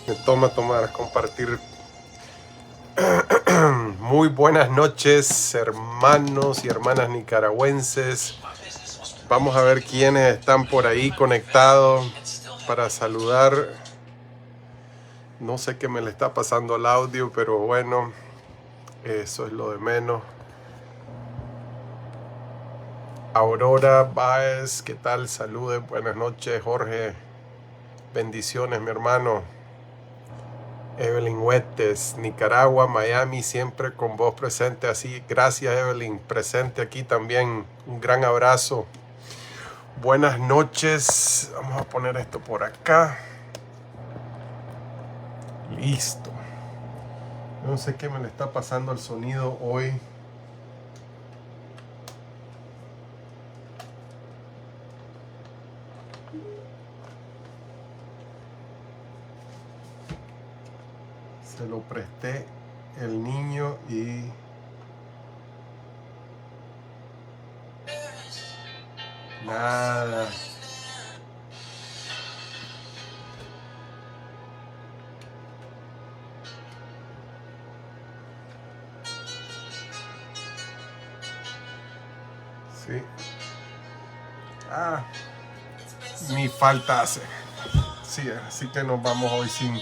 Me toma compartir. Muy buenas noches, hermanos y hermanas nicaragüenses. Vamos a ver quiénes están por ahí conectados para saludar. No sé qué me le está pasando al audio, pero bueno, eso es lo de menos. Aurora Baez, ¿qué tal? Saludes, buenas noches. Jorge, bendiciones, mi hermano. Evelyn Huetes, Nicaragua, Miami, siempre con vos presente. Así, gracias Evelyn, presente aquí también. Un gran abrazo. Buenas noches. Vamos a poner esto por acá. Listo. No sé qué me le está pasando al sonido hoy. Se lo presté el niño y nada. Sí. Ni falta hace. Sí, así que nos vamos hoy sin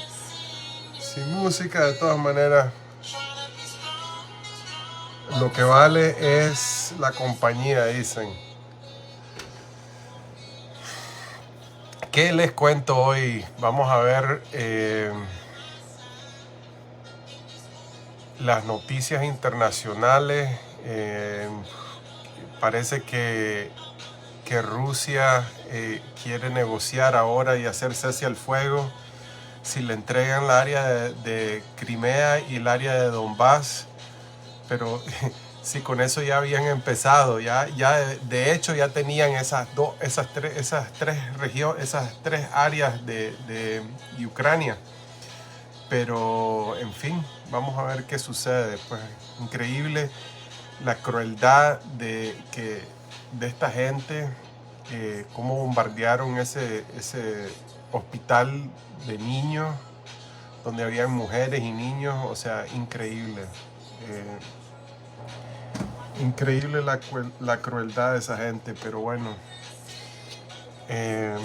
música. De todas maneras, lo que vale es la compañía, dicen. ¿Qué les cuento hoy? Vamos a ver las noticias internacionales. Parece que Rusia quiere negociar ahora y hacer cese al fuego si le entregan el área de Crimea y el área de Donbass, pero si con eso ya habían empezado, ya de hecho ya tenían esas tres regiones, esas tres áreas de Ucrania, pero en fin, vamos a ver qué sucede. Pues increíble la crueldad de esta gente, cómo bombardearon ese hospital de niños donde habían mujeres y niños. O sea, increíble. Increíble la crueldad de esa gente, pero bueno. ¿Qué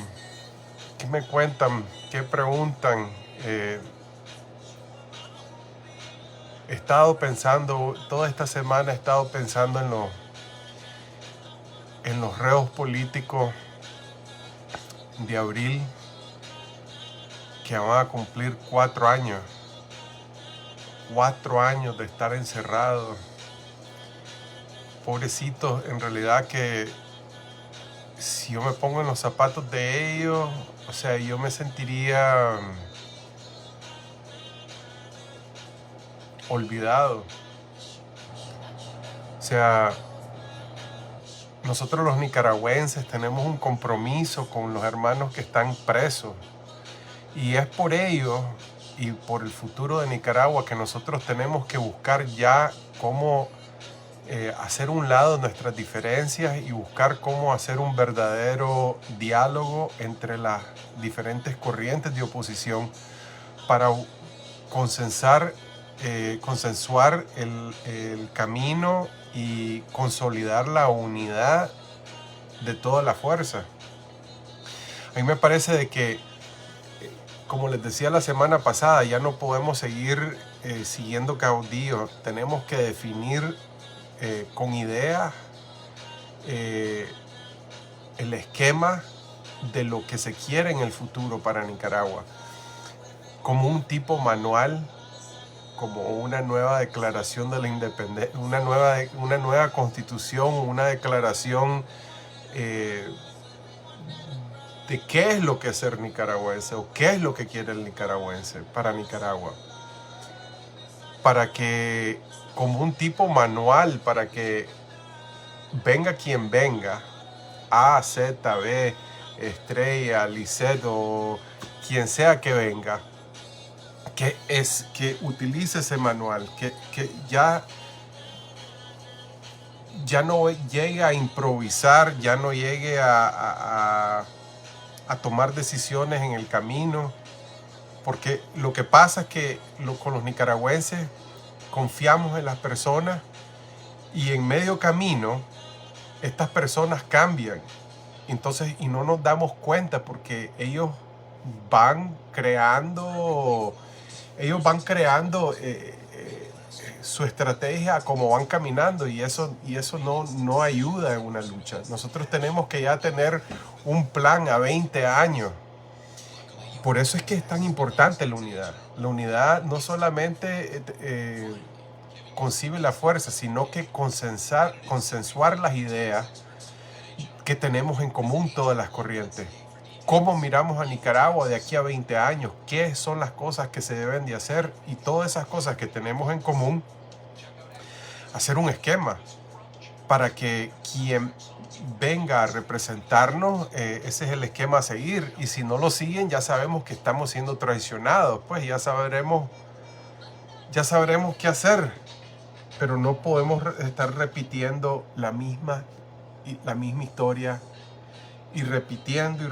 me cuentan? ¿Qué preguntan? He estado pensando, toda esta semana he estado pensando en los reos políticos de abril que van a cumplir 4 años. 4 años de estar encerrados. Pobrecitos, en realidad que si yo me pongo en los zapatos de ellos, o sea, yo me sentiría olvidado. O sea, nosotros los nicaragüenses tenemos un compromiso con los hermanos que están presos, y es por ellos y por el futuro de Nicaragua que nosotros tenemos que buscar ya cómo hacer un lado nuestras diferencias y buscar cómo hacer un verdadero diálogo entre las diferentes corrientes de oposición para consensuar el camino y consolidar la unidad de toda la fuerza. A mí me parece de que, como les decía la semana pasada, ya no podemos seguir siguiendo caudillos. Tenemos que definir con ideas el esquema de lo que se quiere en el futuro para Nicaragua, como un tipo manual, como una nueva declaración de la independencia, una nueva constitución, una declaración de qué es lo que es ser nicaragüense o qué es lo que quiere el nicaragüense para Nicaragua, para que, como un tipo manual, para que venga quien venga, A, Z, B, Estrella, Lisset o quien sea que venga, que utilice ese manual, que ya no llegue a improvisar, ya no llegue a tomar decisiones en el camino, Porque lo que pasa es que con los nicaragüenses confiamos en las personas y en medio camino estas personas cambian. Entonces, y no nos damos cuenta porque van creando, su estrategia como van caminando y eso no ayuda en una lucha. Nosotros tenemos que ya tener un plan a 20 años. Por eso es que es tan importante la unidad. La unidad no solamente concibe la fuerza, sino que consensuar las ideas que tenemos en común todas las corrientes. ¿Cómo miramos a Nicaragua de aquí a 20 años? ¿Qué son las cosas que se deben de hacer? Y todas esas cosas que tenemos en común, hacer un esquema para que quien venga a representarnos, ese es el esquema a seguir. Y si no lo siguen, ya sabemos que estamos siendo traicionados. Pues ya sabremos qué hacer. Pero no podemos estar repitiendo la misma historia y repitiendo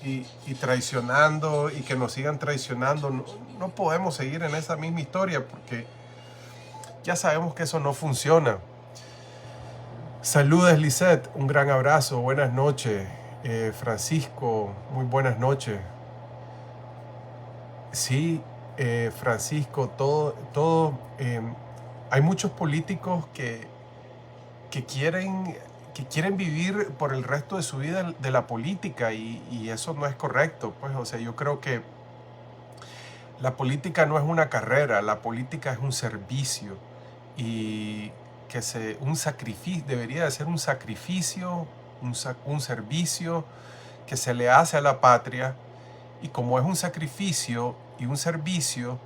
y traicionando y que nos sigan traicionando. No podemos seguir en esa misma historia porque ya sabemos que eso no funciona. Saludos, Lisette, un gran abrazo, buenas noches. Francisco, muy buenas noches. Sí, Francisco, hay muchos políticos que quieren vivir por el resto de su vida de la política y eso no es correcto. Pues, o sea, yo creo que la política no es una carrera, la política es un servicio y un sacrificio, debería de ser un sacrificio, un servicio que se le hace a la patria, y como es un sacrificio y un servicio,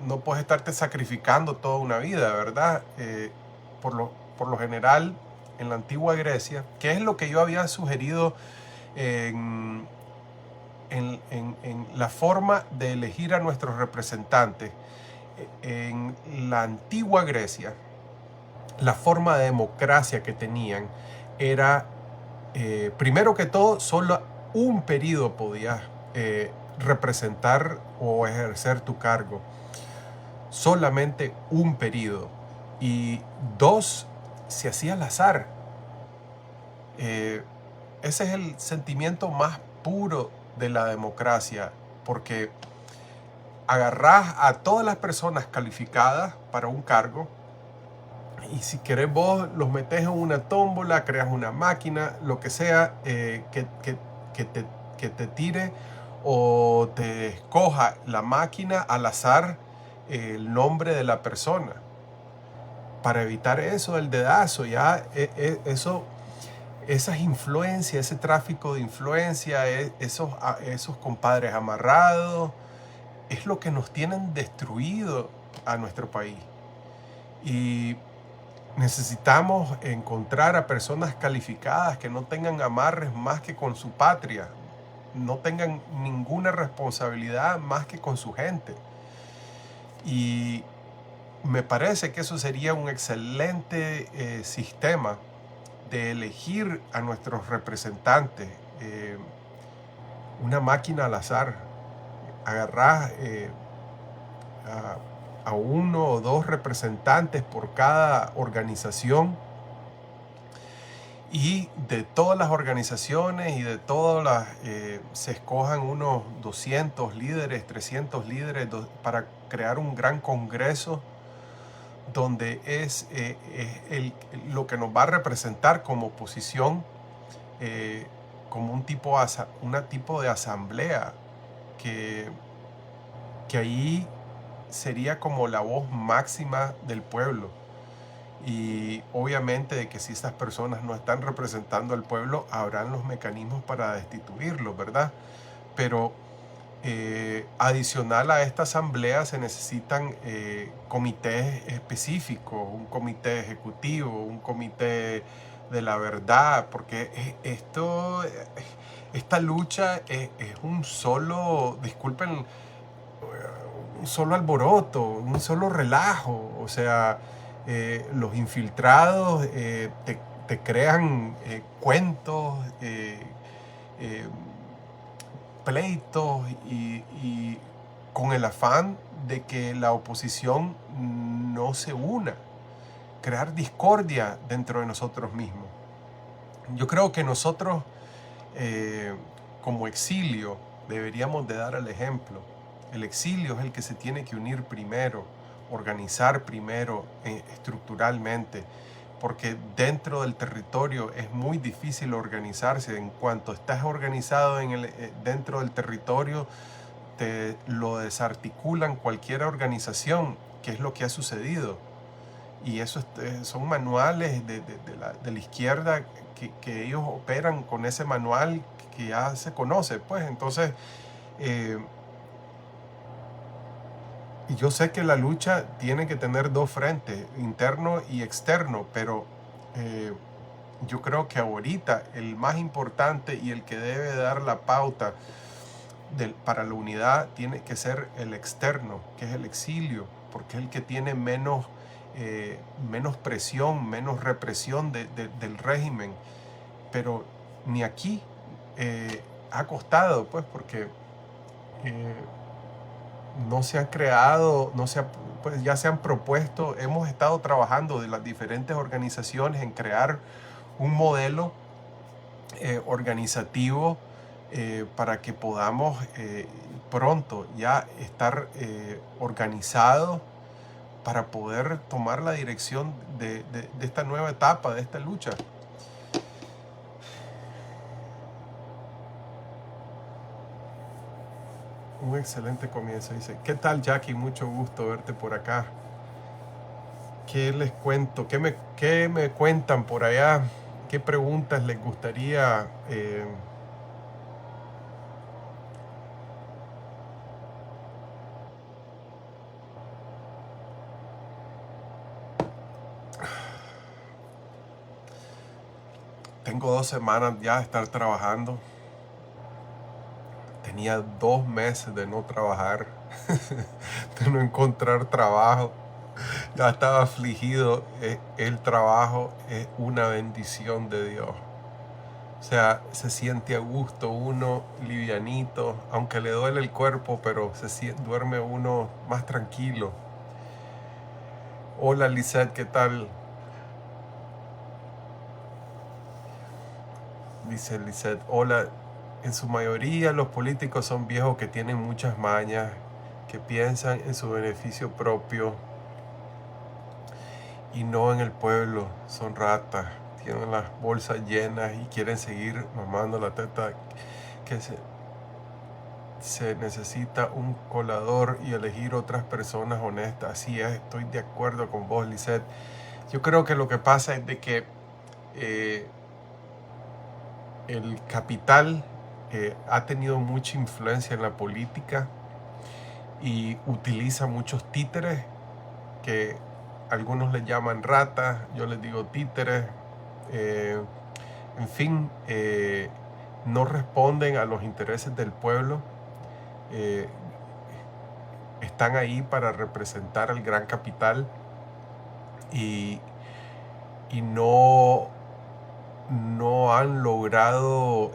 no puedes estarte sacrificando toda una vida, ¿verdad? Por lo general, en la antigua Grecia, que es lo que yo había sugerido en la forma de elegir a nuestros representantes. En la antigua Grecia, la forma de democracia que tenían era, primero que todo, solo un periodo podías representar o ejercer tu cargo. Solamente un periodo. Y 2, se hacía al azar. Ese es el sentimiento más puro de la democracia, porque agarrás a todas las personas calificadas para un cargo y si querés vos los metés en una tómbola, creas una máquina, lo que sea, que te tire o te escoja la máquina al azar el nombre de la persona. Para evitar eso, el dedazo, ya esas influencias, ese tráfico de influencia, esos compadres amarrados, es lo que nos tienen destruido a nuestro país. Y necesitamos encontrar a personas calificadas que no tengan amarres más que con su patria, no tengan ninguna responsabilidad más que con su gente. Y me parece que eso sería un excelente sistema de elegir a nuestros representantes. Una máquina al azar. Agarrás a 1 o 2 representantes por cada organización, y de todas las organizaciones y de todas las se escojan unos 200 líderes, 300 líderes para crear un gran congreso donde es lo que nos va a representar como oposición, como un tipo de asamblea que ahí sería como la voz máxima del pueblo. Y obviamente de que si estas personas no están representando al pueblo, habrán los mecanismos para destituirlos, ¿verdad? Pero adicional a esta asamblea se necesitan comités específicos, un comité ejecutivo, un comité de la verdad, porque esta lucha es un solo, disculpen, un solo alboroto, un solo relajo. O sea, los infiltrados te crean cuentos, pleitos y con el afán de que la oposición no se una, crear discordia dentro de nosotros mismos. Yo creo que nosotros como exilio deberíamos de dar el ejemplo. El exilio es el que se tiene que unir primero, organizar primero estructuralmente, porque dentro del territorio es muy difícil organizarse. En cuanto estás organizado dentro del territorio, te lo desarticulan cualquier organización, que es lo que ha sucedido. Y eso son manuales de la izquierda que ellos operan con ese manual que ya se conoce. Pues entonces, y yo sé que la lucha tiene que tener dos frentes, interno y externo, pero yo creo que ahorita el más importante y el que debe dar la pauta para la unidad tiene que ser el externo, que es el exilio, porque es el que tiene menos presión, menos represión del régimen. Pero ni aquí ha costado, pues, porque no se han creado, pues ya se han propuesto, hemos estado trabajando de las diferentes organizaciones en crear un modelo organizativo para que podamos pronto ya estar organizados para poder tomar la dirección de esta nueva etapa, de esta lucha. Un excelente comienzo. Dice, ¿qué tal, Jackie? Mucho gusto verte por acá. ¿Qué les cuento? ¿Qué me cuentan por allá? ¿Qué preguntas les gustaría? Tengo 2 semanas ya de estar trabajando. Tenía 2 meses de no trabajar, de no encontrar trabajo. Ya estaba afligido. El trabajo es una bendición de Dios. O sea, se siente a gusto uno, livianito, aunque le duele el cuerpo, pero duerme uno más tranquilo. Hola, Lisette, ¿qué tal? Dice Lisette, hola. En su mayoría los políticos son viejos que tienen muchas mañas, que piensan en su beneficio propio y no en el pueblo. Son ratas, tienen las bolsas llenas y quieren seguir mamando la teta. Que se necesita un colador y elegir otras personas honestas. Así es, estoy de acuerdo con vos, Lisette. Yo creo que lo que pasa es de que el capital ha tenido mucha influencia en la política y utiliza muchos títeres que algunos les llaman ratas, yo les digo títeres. En fin, no responden a los intereses del pueblo. Están ahí para representar al gran capital y no han logrado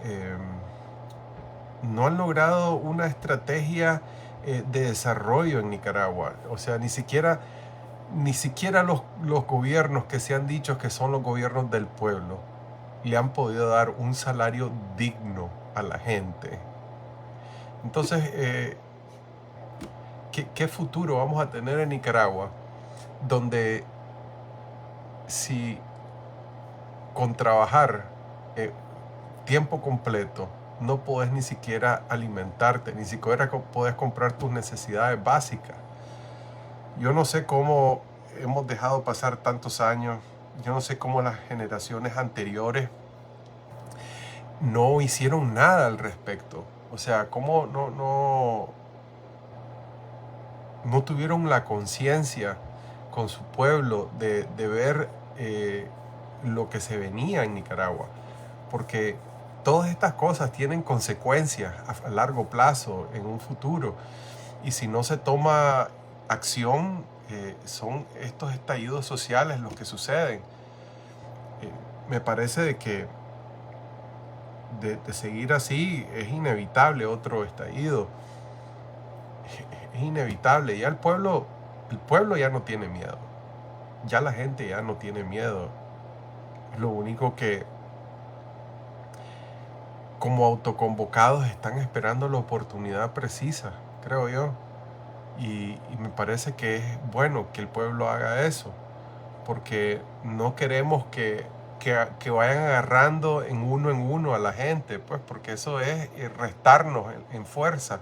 una estrategia de desarrollo en Nicaragua. O sea, ni siquiera los gobiernos que se han dicho que son los gobiernos del pueblo le han podido dar un salario digno a la gente. Entonces, ¿qué futuro vamos a tener en Nicaragua donde si con trabajar tiempo completo no podés ni siquiera alimentarte, ni siquiera podés comprar tus necesidades básicas? Yo no sé cómo hemos dejado pasar tantos años. Yo no sé cómo las generaciones anteriores no hicieron nada al respecto. O sea, cómo no tuvieron la conciencia con su pueblo de ver lo que se venía en Nicaragua. Porque todas estas cosas tienen consecuencias a largo plazo, en un futuro. Y si no se toma acción, son estos estallidos sociales los que suceden. Me parece de que de seguir así, es inevitable otro estallido. Es inevitable. Ya el pueblo ya no tiene miedo. Ya la gente ya no tiene miedo. Lo único que, como autoconvocados, están esperando la oportunidad precisa, creo yo. Y me parece que es bueno que el pueblo haga eso, porque no queremos que vayan agarrando en uno a la gente, pues, porque eso es restarnos en fuerza.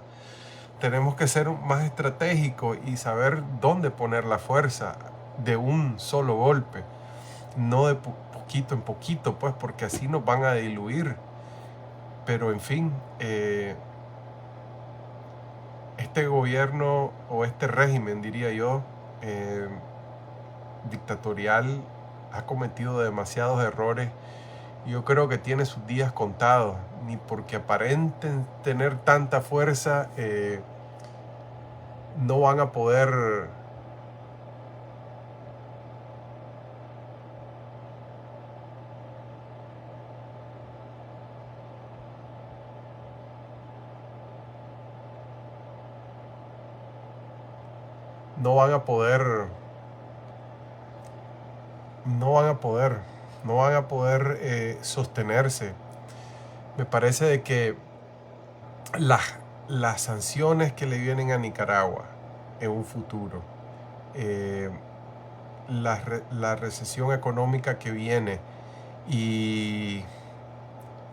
Tenemos que ser más estratégicos y saber dónde poner la fuerza de un solo golpe, no de poquito en poquito, pues, porque así nos van a diluir. Pero en fin, este gobierno o este régimen, diría yo, dictatorial, ha cometido demasiados errores. Yo creo que tiene sus días contados, ni porque aparenten tener tanta fuerza, no van a poder no van a poder no van a poder no van a poder sostenerse. Me parece de que las sanciones que le vienen a Nicaragua en un futuro, eh, la recesión económica que viene y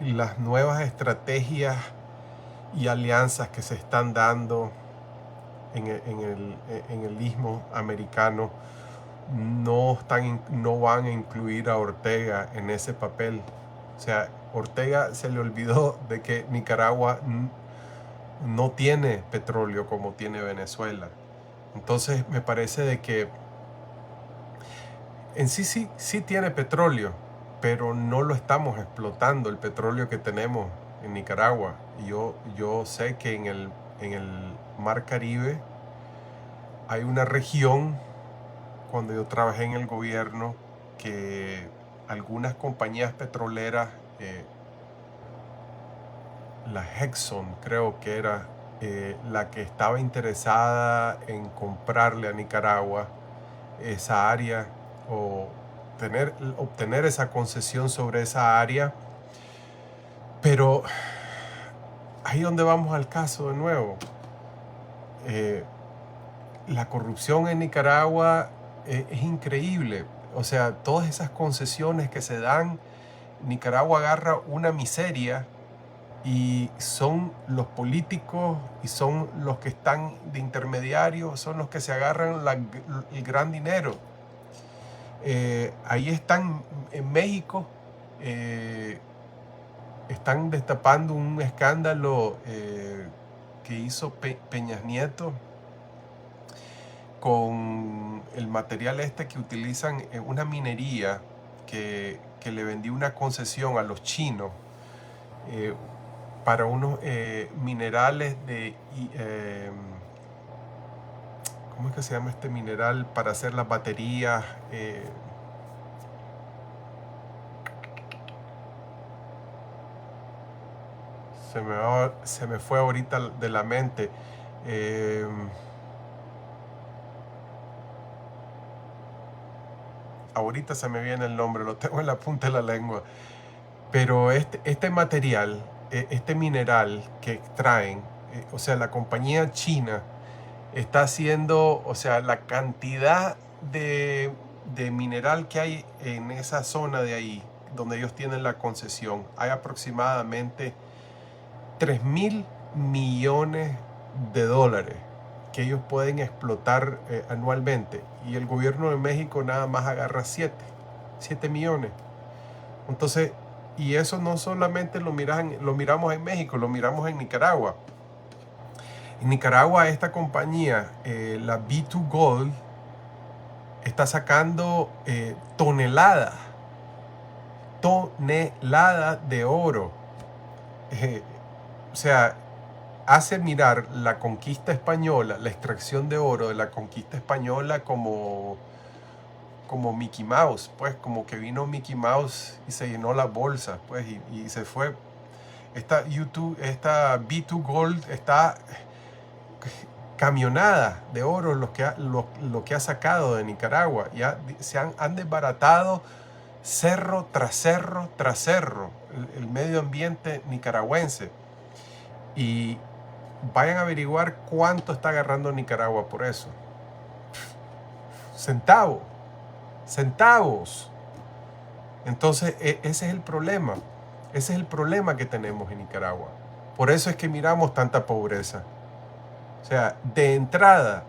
las nuevas estrategias y alianzas que se están dando en el istmo americano no van a incluir a Ortega en ese papel. O sea, Ortega se le olvidó de que Nicaragua no tiene petróleo como tiene Venezuela. Entonces me parece de que en sí tiene petróleo, pero no lo estamos explotando, el petróleo que tenemos en Nicaragua. Y yo sé que en el Mar Caribe hay una región, cuando yo trabajé en el gobierno, que algunas compañías petroleras, la Exxon creo que era la que estaba interesada en comprarle a Nicaragua esa área o obtener esa concesión sobre esa área. Pero ahí donde vamos al caso de nuevo, la corrupción en Nicaragua es increíble. O sea, todas esas concesiones que se dan, Nicaragua agarra una miseria y son los políticos y son los que están de intermediarios, son los que se agarran el gran dinero. Ahí están en México, están destapando un escándalo que hizo Peña Nieto con el material que utilizan en una minería que le vendió una concesión a los chinos para unos minerales de ¿cómo es que se llama este mineral para hacer las baterías? Se me fue ahorita de la mente. Ahorita se me viene el nombre, lo tengo en la punta de la lengua. Pero este material, este mineral que extraen, o sea, la compañía china está haciendo, o sea, la cantidad de mineral que hay en esa zona de ahí, donde ellos tienen la concesión, hay aproximadamente 3.000 millones de dólares que ellos pueden explotar anualmente. Y el gobierno de México nada más agarra 7 millones. Entonces, y eso no solamente lo miramos en México, lo miramos en Nicaragua. En Nicaragua esta compañía, la B2Gold, está sacando toneladas de oro. O sea, hace mirar la conquista española, la extracción de oro de la conquista española como Mickey Mouse, pues como que vino Mickey Mouse y se llenó las bolsas, pues y se fue. esta B2 Gold está camionada de oro lo que ha sacado de Nicaragua. Ya han desbaratado cerro tras cerro tras cerro el medio ambiente nicaragüense. Y vayan a averiguar cuánto está agarrando Nicaragua por eso. Centavos. Entonces, ese es el problema. Ese es el problema que tenemos en Nicaragua. Por eso es que miramos tanta pobreza. O sea, de entrada,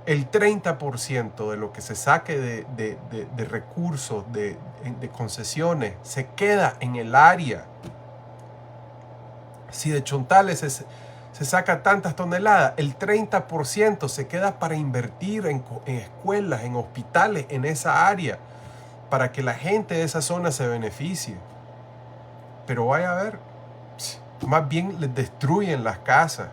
el 30% de lo que se saque de recursos, de concesiones, se queda en el área. Si de Chontales se saca tantas toneladas, el 30% se queda para invertir en escuelas, en hospitales, en esa área, para que la gente de esa zona se beneficie. Pero vaya a ver, más bien les destruyen las casas.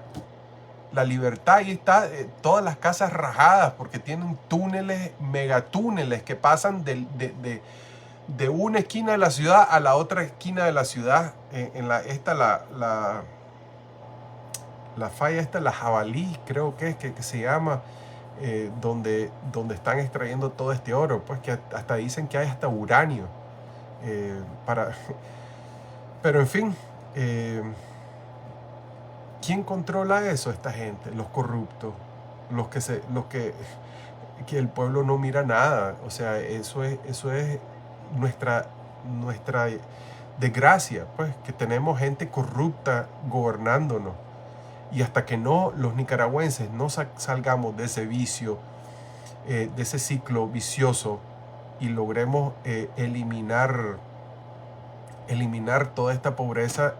La Libertad, ahí está, todas las casas rajadas, porque tienen túneles, megatúneles que pasan de una esquina de la ciudad a la otra esquina de la ciudad. La falla la Jabalí, creo que se llama, donde están extrayendo todo este oro, pues que hasta dicen que hay hasta uranio. Pero en fin, ¿quién controla eso? Esta gente, los corruptos, los que el pueblo no mira nada. O sea, eso es nuestra desgracia, pues, que tenemos gente corrupta gobernándonos. Y hasta que los nicaragüenses no salgamos de ese vicio, de ese ciclo vicioso, y logremos eliminar toda esta pobreza,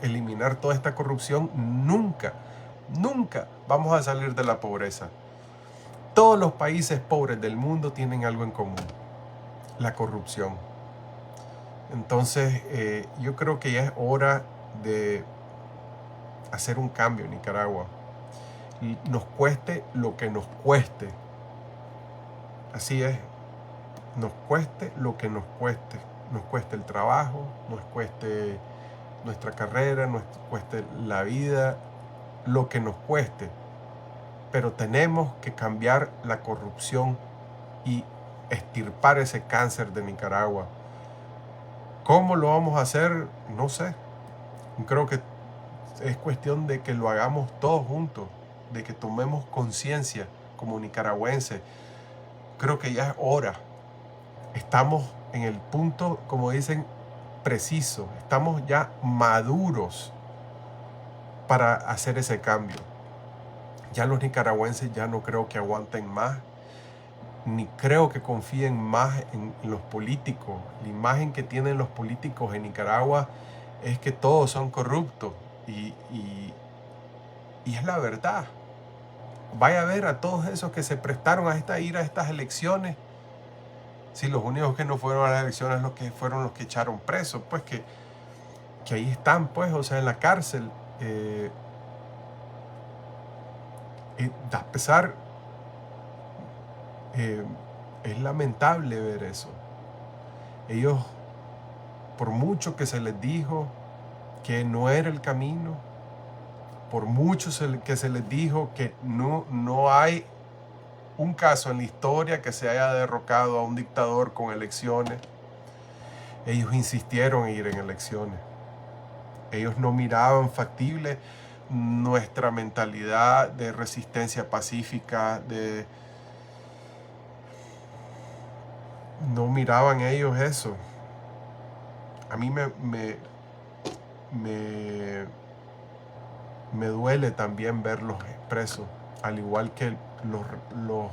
eliminar toda esta corrupción, nunca vamos a salir de la pobreza. Todos los países pobres del mundo tienen algo en común: la corrupción. Entonces, yo creo que ya es hora de hacer un cambio en Nicaragua. Y nos cueste lo que nos cueste. Así es. Nos cueste lo que nos cueste. Nos cueste el trabajo, nos cueste nuestra carrera, nos cueste la vida, lo que nos cueste. Pero tenemos que cambiar la corrupción y extirpar ese cáncer de Nicaragua. ¿Cómo lo vamos a hacer? No sé. Creo que es cuestión de que lo hagamos todos juntos, de que tomemos conciencia como nicaragüenses. Creo que ya es hora. Estamos en el punto, como dicen, preciso. Estamos ya maduros para hacer ese cambio. Ya los nicaragüenses ya no creo que aguanten más, ni creo que confíen más en los políticos. La imagen que tienen los políticos en Nicaragua es que todos son corruptos. Y es la verdad. Vaya a ver a todos esos que se prestaron a ir a estas elecciones. Si los únicos que no fueron a las elecciones fueron los que echaron presos, pues que ahí están, pues, o sea, en la cárcel. Da pesar. Es lamentable ver eso. Ellos, por mucho que se les dijo que no era el camino, por mucho que se les dijo que no hay un caso en la historia que se haya derrocado a un dictador con elecciones, ellos insistieron en ir en elecciones. Ellos no miraban factible nuestra mentalidad de resistencia pacífica, no miraban ellos eso. A mí me duele también verlos presos, al igual que los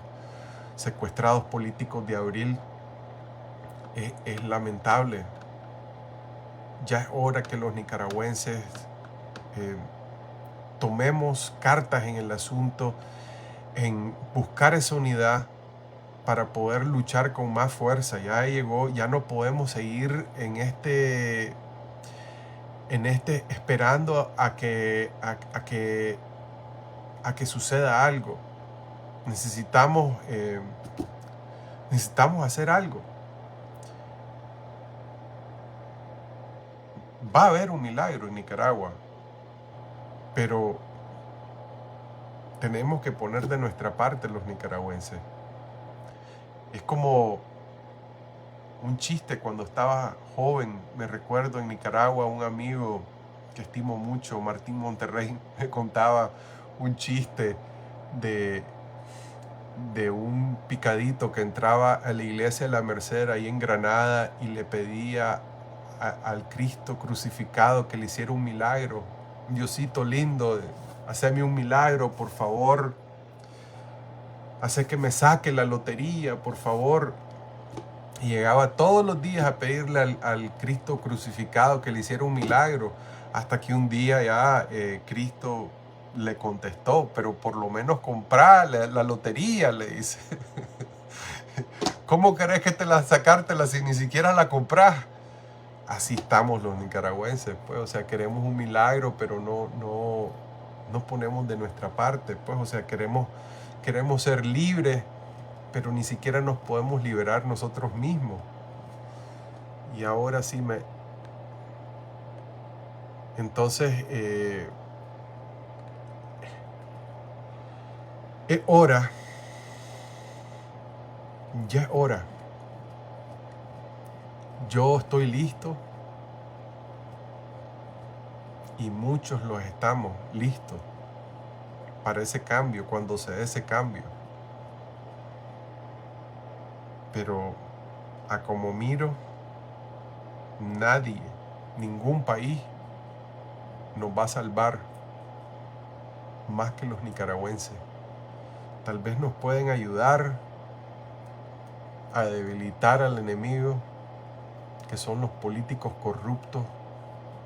secuestrados políticos de abril. Es lamentable. Ya es hora que los nicaragüenses tomemos cartas en el asunto, en buscar esa unidad para poder luchar con más fuerza. Ya llegó, ya no podemos seguir en este esperando a que suceda algo. Necesitamos hacer algo. Va a haber un milagro en Nicaragua, pero tenemos que poner de nuestra parte los nicaragüenses. Es como un chiste cuando estaba joven. Me recuerdo en Nicaragua un amigo que estimo mucho, Martín Monterrey, me contaba un chiste de un picadito que entraba a la iglesia de la Merced ahí en Granada y le pedía al Cristo crucificado que le hiciera un milagro. Diosito lindo, haceme un milagro, por favor. Hace que me saque la lotería, por favor. Y llegaba todos los días a pedirle al Cristo crucificado que le hiciera un milagro, hasta que un día ya Cristo le contestó, pero por lo menos comprá la lotería, le dice. ¿Cómo querés que sacártela si ni siquiera la comprás? Así estamos los nicaragüenses, pues, o sea, queremos un milagro, pero no ponemos de nuestra parte, pues, o sea, queremos ser libres, pero ni siquiera nos podemos liberar nosotros mismos. Y ahora sí Entonces, es hora, ya es hora. Yo estoy listo y muchos los estamos listos para ese cambio, cuando se dé ese cambio. Pero a como miro, nadie, ningún país nos va a salvar más que los nicaragüenses. Tal vez nos pueden ayudar a debilitar al enemigo, que son los políticos corruptos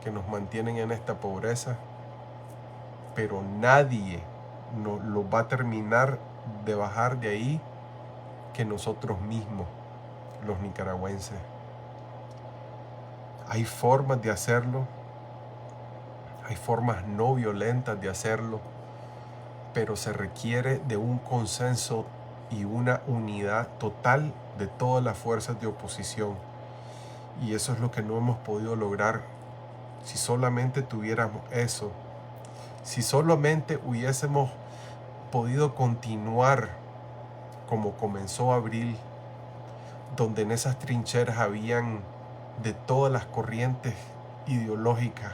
que nos mantienen en esta pobreza, pero nadie nos lo va a terminar de bajar de ahí que nosotros mismos, los nicaragüenses. Hay formas de hacerlo, hay formas no violentas de hacerlo, pero se requiere de un consenso y una unidad total de todas las fuerzas de oposición. Y eso es lo que no hemos podido lograr. Si solamente tuviéramos eso, si solamente hubiésemos podido continuar como comenzó abril, donde en esas trincheras habían de todas las corrientes ideológicas,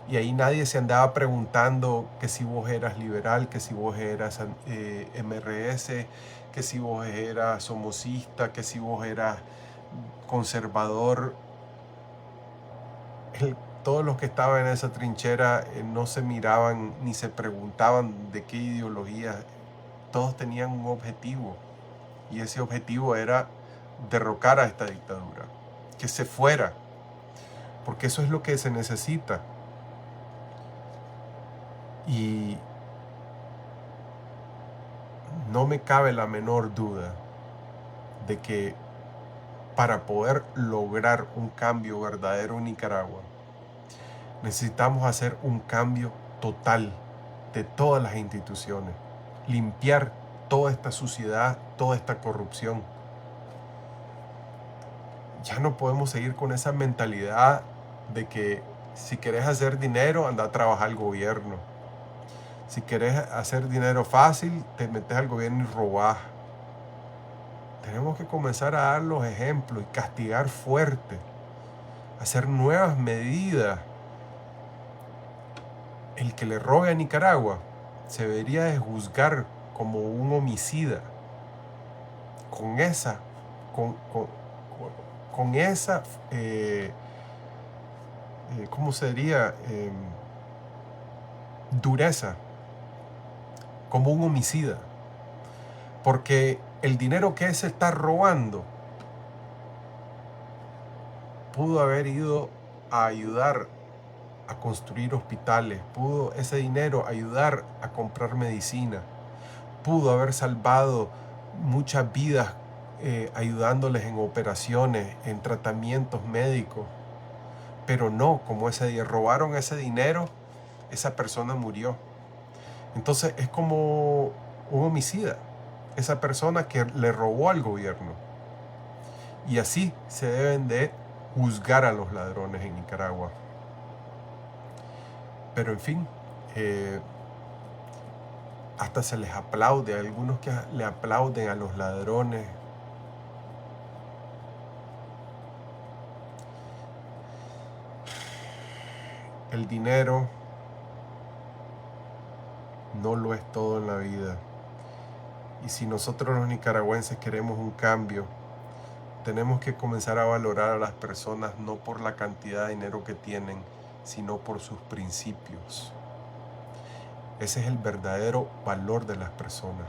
y ahí nadie se andaba preguntando que si vos eras liberal, que si vos eras MRS, que si vos eras somocista, que si vos eras conservador. Todos los que estaban en esa trinchera no se miraban ni se preguntaban de qué ideología. Todos tenían un objetivo, y ese objetivo era derrocar a esta dictadura, que se fuera, porque eso es lo que se necesita. Y no me cabe la menor duda de que para poder lograr un cambio verdadero en Nicaragua, necesitamos hacer un cambio total de todas las instituciones, limpiar toda esta suciedad, toda esta corrupción. Ya no podemos seguir con esa mentalidad de que si querés hacer dinero, anda a trabajar al gobierno. Si querés hacer dinero fácil, te metes al gobierno y robás. Tenemos que comenzar a dar los ejemplos y castigar fuerte, hacer nuevas medidas. El que le robe a Nicaragua se debería de juzgar como un homicida. Con esa ¿cómo sería? Dureza, como un homicida, porque el dinero que se está robando pudo haber ido a ayudar a construir hospitales, pudo ese dinero ayudar a comprar medicina, pudo haber salvado muchas vidas ayudándoles en operaciones, en tratamientos médicos, pero no, como ese día robaron ese dinero, esa persona murió. Entonces es como un homicida, esa persona que le robó al gobierno. Y así se deben de juzgar a los ladrones en Nicaragua. Pero en fin, hasta se les aplaude, hay algunos que le aplauden a los ladrones. El dinero no lo es todo en la vida. Y si nosotros los nicaragüenses queremos un cambio, tenemos que comenzar a valorar a las personas no por la cantidad de dinero que tienen, sino por sus principios. Ese es el verdadero valor de las personas.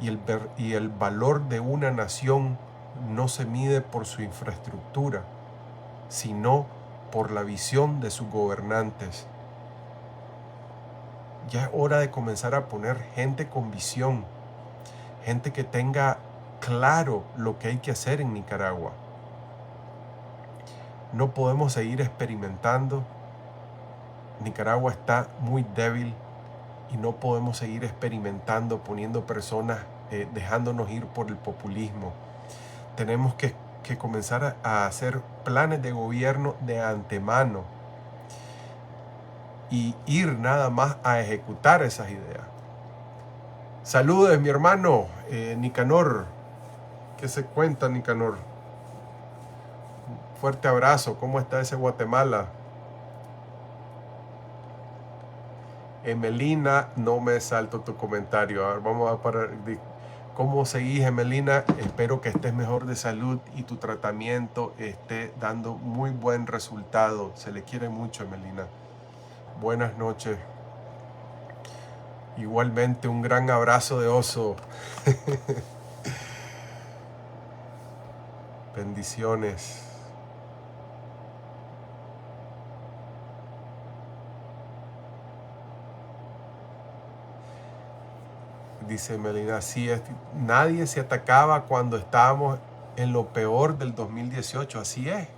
Y el valor de una nación no se mide por su infraestructura, sino por la visión de sus gobernantes. Ya es hora de comenzar a poner gente con visión, gente que tenga claro lo que hay que hacer en Nicaragua. No podemos seguir experimentando. Nicaragua está muy débil y no podemos seguir experimentando, poniendo personas, dejándonos ir por el populismo. Tenemos que comenzar a hacer planes de gobierno de antemano y ir nada más a ejecutar esas ideas. Saludos, mi hermano Nicanor. ¿Qué se cuenta, Nicanor? Fuerte abrazo. ¿Cómo está ese Guatemala? Emelina, no me salto tu comentario. A ver, vamos a parar. ¿Cómo seguís, Emelina? Espero que estés mejor de salud y tu tratamiento esté dando muy buen resultado. Se le quiere mucho, Emelina. Buenas noches. Igualmente, un gran abrazo de oso. Bendiciones. Dice Melina, sí, nadie se atacaba cuando estábamos en lo peor del 2018. Así es.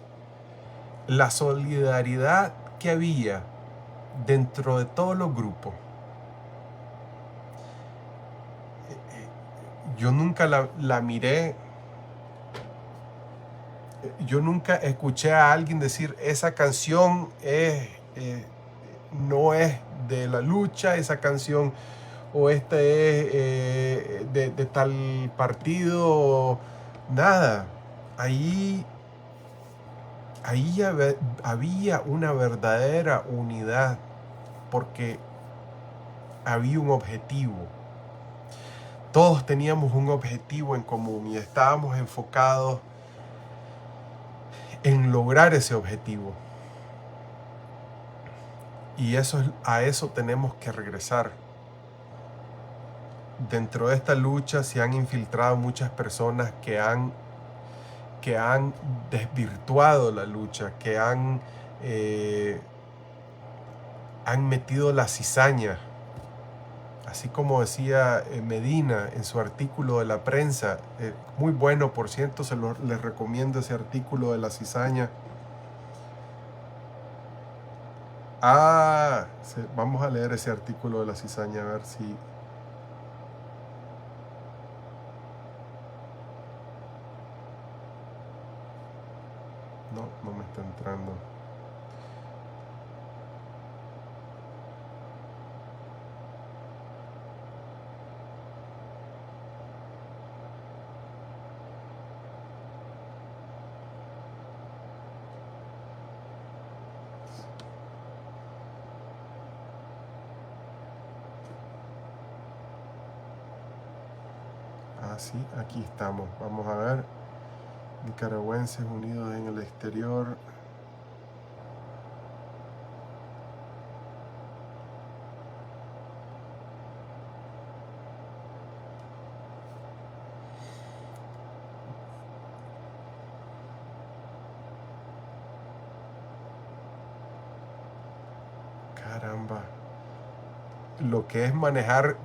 La solidaridad que había dentro de todos los grupos. Yo nunca la miré. Yo nunca escuché a alguien decir, esa canción no es de la lucha, esa canción o este es de tal partido, nada. Ahí había una verdadera unidad porque había un objetivo. Todos teníamos un objetivo en común y estábamos enfocados en lograr ese objetivo. Y a eso tenemos que regresar. Dentro de esta lucha se han infiltrado muchas personas que han desvirtuado la lucha, que han metido la cizaña. Así como decía Medina en su artículo de la prensa, muy bueno, por cierto, les recomiendo ese artículo de la cizaña. Vamos a leer ese artículo de la cizaña, a ver si... No me está entrando. Sí, aquí estamos. Vamos a ver. Nicaragüenses unidos en el exterior. Caramba. Lo que es manejar,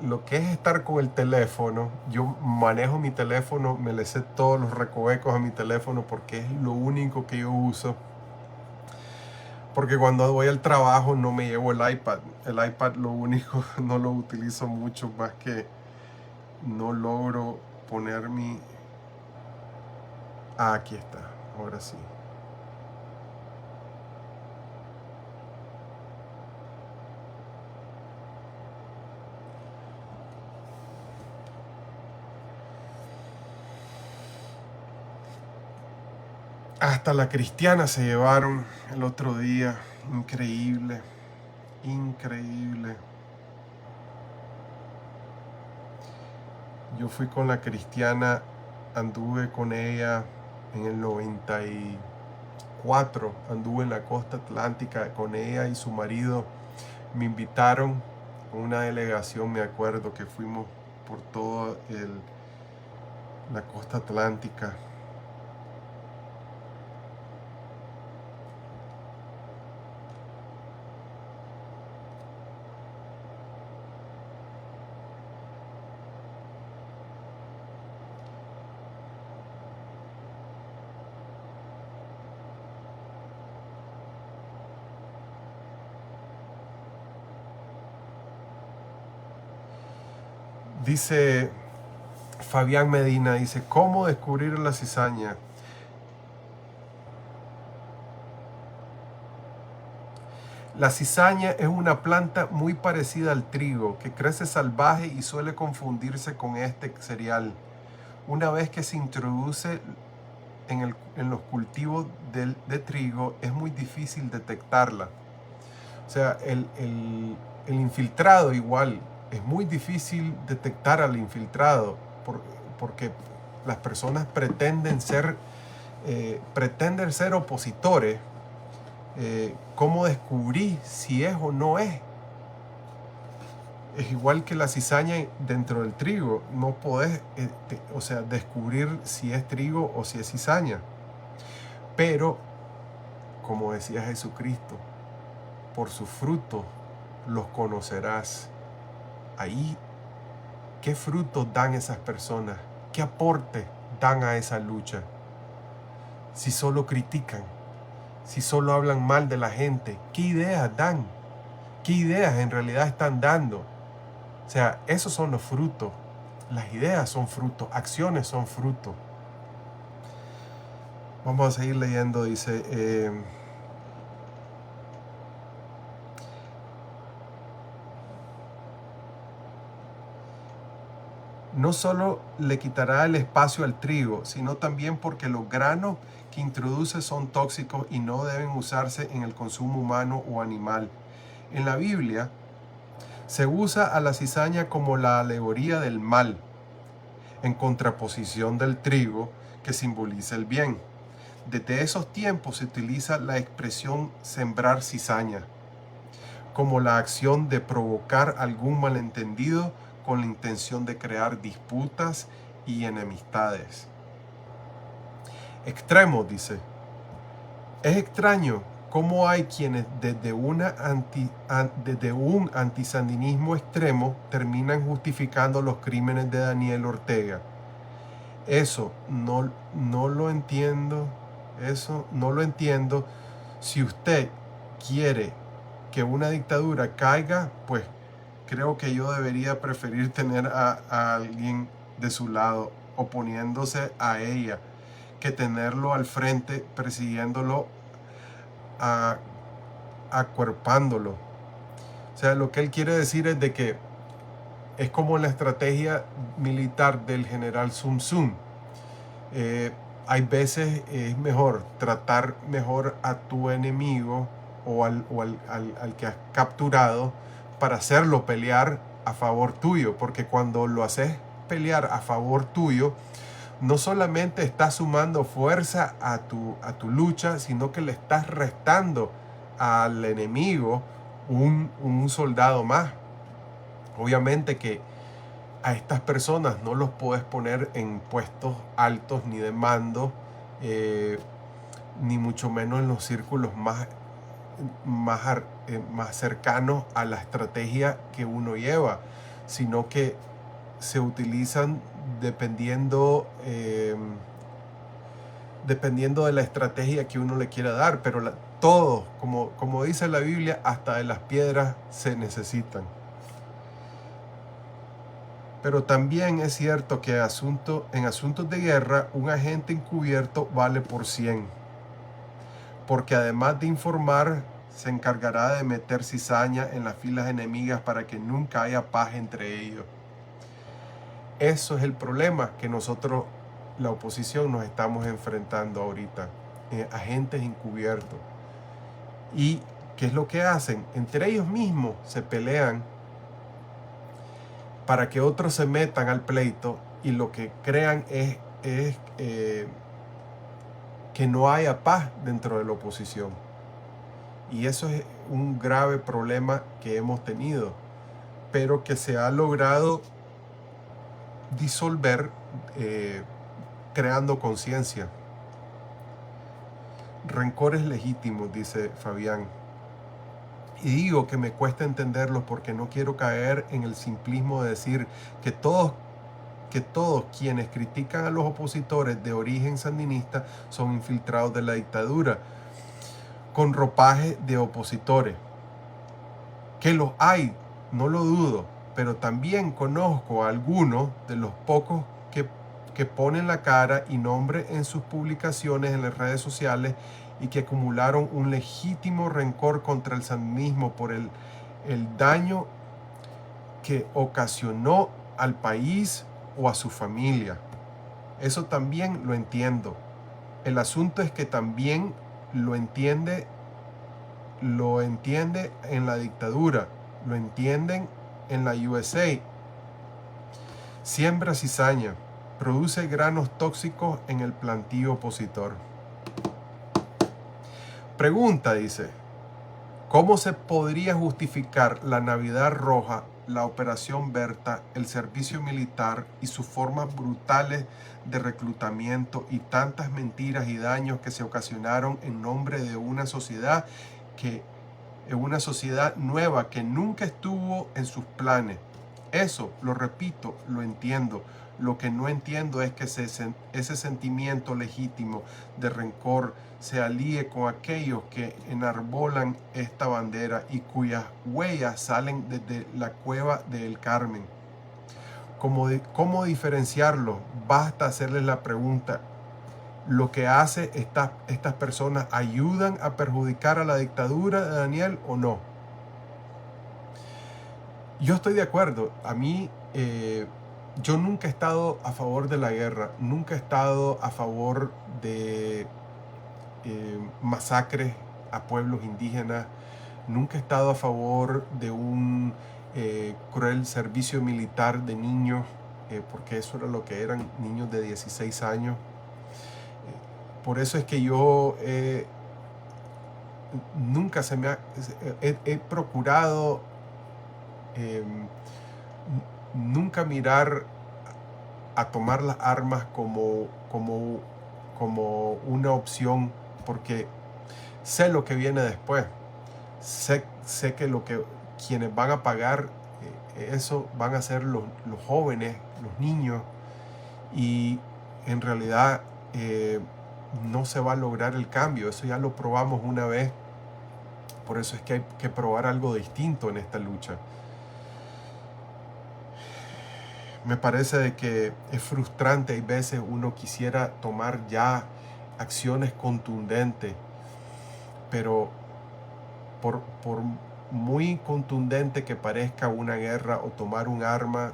lo que es estar con el teléfono, yo manejo mi teléfono, me le sé todos los recovecos a mi teléfono porque es lo único que yo uso. Porque cuando voy al trabajo no me llevo el iPad. El iPad lo único, no lo utilizo mucho, más que no logro poner mi... aquí está, ahora sí. Hasta la cristiana se llevaron el otro día. Increíble, increíble. Yo fui con la cristiana, anduve con ella en el 94, anduve en la costa atlántica con ella y su marido. Me invitaron con una delegación, me acuerdo que fuimos por toda la costa atlántica. Dice Fabián Medina, dice, ¿cómo descubrir la cizaña? La cizaña es una planta muy parecida al trigo, que crece salvaje y suele confundirse con este cereal. Una vez que se introduce en los cultivos de trigo, es muy difícil detectarla. O sea, el infiltrado igual, es muy difícil detectar al infiltrado, porque las personas pretenden ser opositores. ¿Cómo descubrir si es o no es? Es igual que la cizaña dentro del trigo. No podés descubrir si es trigo o si es cizaña. Pero, como decía Jesucristo, por sus frutos los conocerás. Ahí, ¿qué frutos dan esas personas? ¿Qué aporte dan a esa lucha? Si solo critican, si solo hablan mal de la gente, ¿qué ideas dan? ¿Qué ideas en realidad están dando? O sea, esos son los frutos. Las ideas son frutos, acciones son frutos. Vamos a seguir leyendo, dice... no solo le quitará el espacio al trigo, sino también porque los granos que introduce son tóxicos y no deben usarse en el consumo humano o animal. En la Biblia se usa a la cizaña como la alegoría del mal, en contraposición del trigo que simboliza el bien. Desde esos tiempos se utiliza la expresión sembrar cizaña como la acción de provocar algún malentendido con la intención de crear disputas y enemistades. Extremos, dice. Es extraño cómo hay quienes desde un antisandinismo extremo terminan justificando los crímenes de Daniel Ortega. Eso no lo entiendo. Eso no lo entiendo. Si usted quiere que una dictadura caiga, pues creo que yo debería preferir tener a alguien de su lado oponiéndose a ella que tenerlo al frente persiguiéndolo, acuerpándolo. O sea, lo que él quiere decir es de que es como la estrategia militar del general Sun Tzu. Hay veces es mejor tratar mejor a tu enemigo o al que has capturado para hacerlo pelear a favor tuyo, porque cuando lo haces pelear a favor tuyo, no solamente estás sumando fuerza a tu lucha, sino que le estás restando al enemigo un soldado más. Obviamente que a estas personas no los puedes poner en puestos altos ni de mando, ni mucho menos en los círculos más cercanos a la estrategia que uno lleva, sino que se utilizan dependiendo de la estrategia que uno le quiera dar, pero todo, como dice la Biblia, hasta de las piedras se necesitan. Pero también es cierto que en asuntos de guerra, un agente encubierto vale por 100, porque además de informar, se encargará de meter cizaña en las filas enemigas para que nunca haya paz entre ellos. Eso es el problema que nosotros, la oposición, nos estamos enfrentando ahorita. agentes encubiertos. ¿Y qué es lo que hacen? Entre ellos mismos se pelean para que otros se metan al pleito, y lo que crean es que no haya paz dentro de la oposición. Y eso es un grave problema que hemos tenido, pero que se ha logrado disolver creando conciencia. Rencores legítimos, dice Fabián. Y digo que me cuesta entenderlos porque no quiero caer en el simplismo de decir que todos quienes critican a los opositores de origen sandinista son infiltrados de la dictadura con ropaje de opositores. Que los hay, no lo dudo, pero también conozco a algunos de los pocos que ponen la cara y nombre en sus publicaciones en las redes sociales y que acumularon un legítimo rencor contra el sandinismo por el daño que ocasionó al país o a su familia. Eso también lo entiendo. El asunto es que también lo entiende en la dictadura, lo entienden en la USA. Siembra cizaña, produce granos tóxicos en el plantío opositor. Pregunta, dice, ¿cómo se podría justificar la Navidad Roja, la Operación Berta, el servicio militar y sus formas brutales de reclutamiento y tantas mentiras y daños que se ocasionaron en nombre de una sociedad nueva que nunca estuvo en sus planes? Eso, lo repito, lo entiendo. Lo que no entiendo es que ese sentimiento legítimo de rencor se alíe con aquellos que enarbolan esta bandera y cuyas huellas salen desde la cueva del Carmen. ¿Cómo diferenciarlos? Basta hacerles la pregunta. ¿Lo que hace estas personas ayudan a perjudicar a la dictadura de Daniel o no? Yo estoy de acuerdo. A mí, yo nunca he estado a favor de la guerra, nunca he estado a favor de masacres a pueblos indígenas, nunca he estado a favor de un cruel servicio militar de niños, porque eso era lo que eran, niños de 16 años. Por eso es que yo nunca he procurado nunca mirar a tomar las armas como una opción, porque sé lo que viene después. Sé que quienes van a pagar eso van a ser los jóvenes, los niños, y en realidad no se va a lograr el cambio. Eso ya lo probamos una vez. Por eso es que hay que probar algo distinto en esta lucha. Me parece de que es frustrante, hay veces uno quisiera tomar ya acciones contundentes, pero por muy contundente que parezca una guerra o tomar un arma,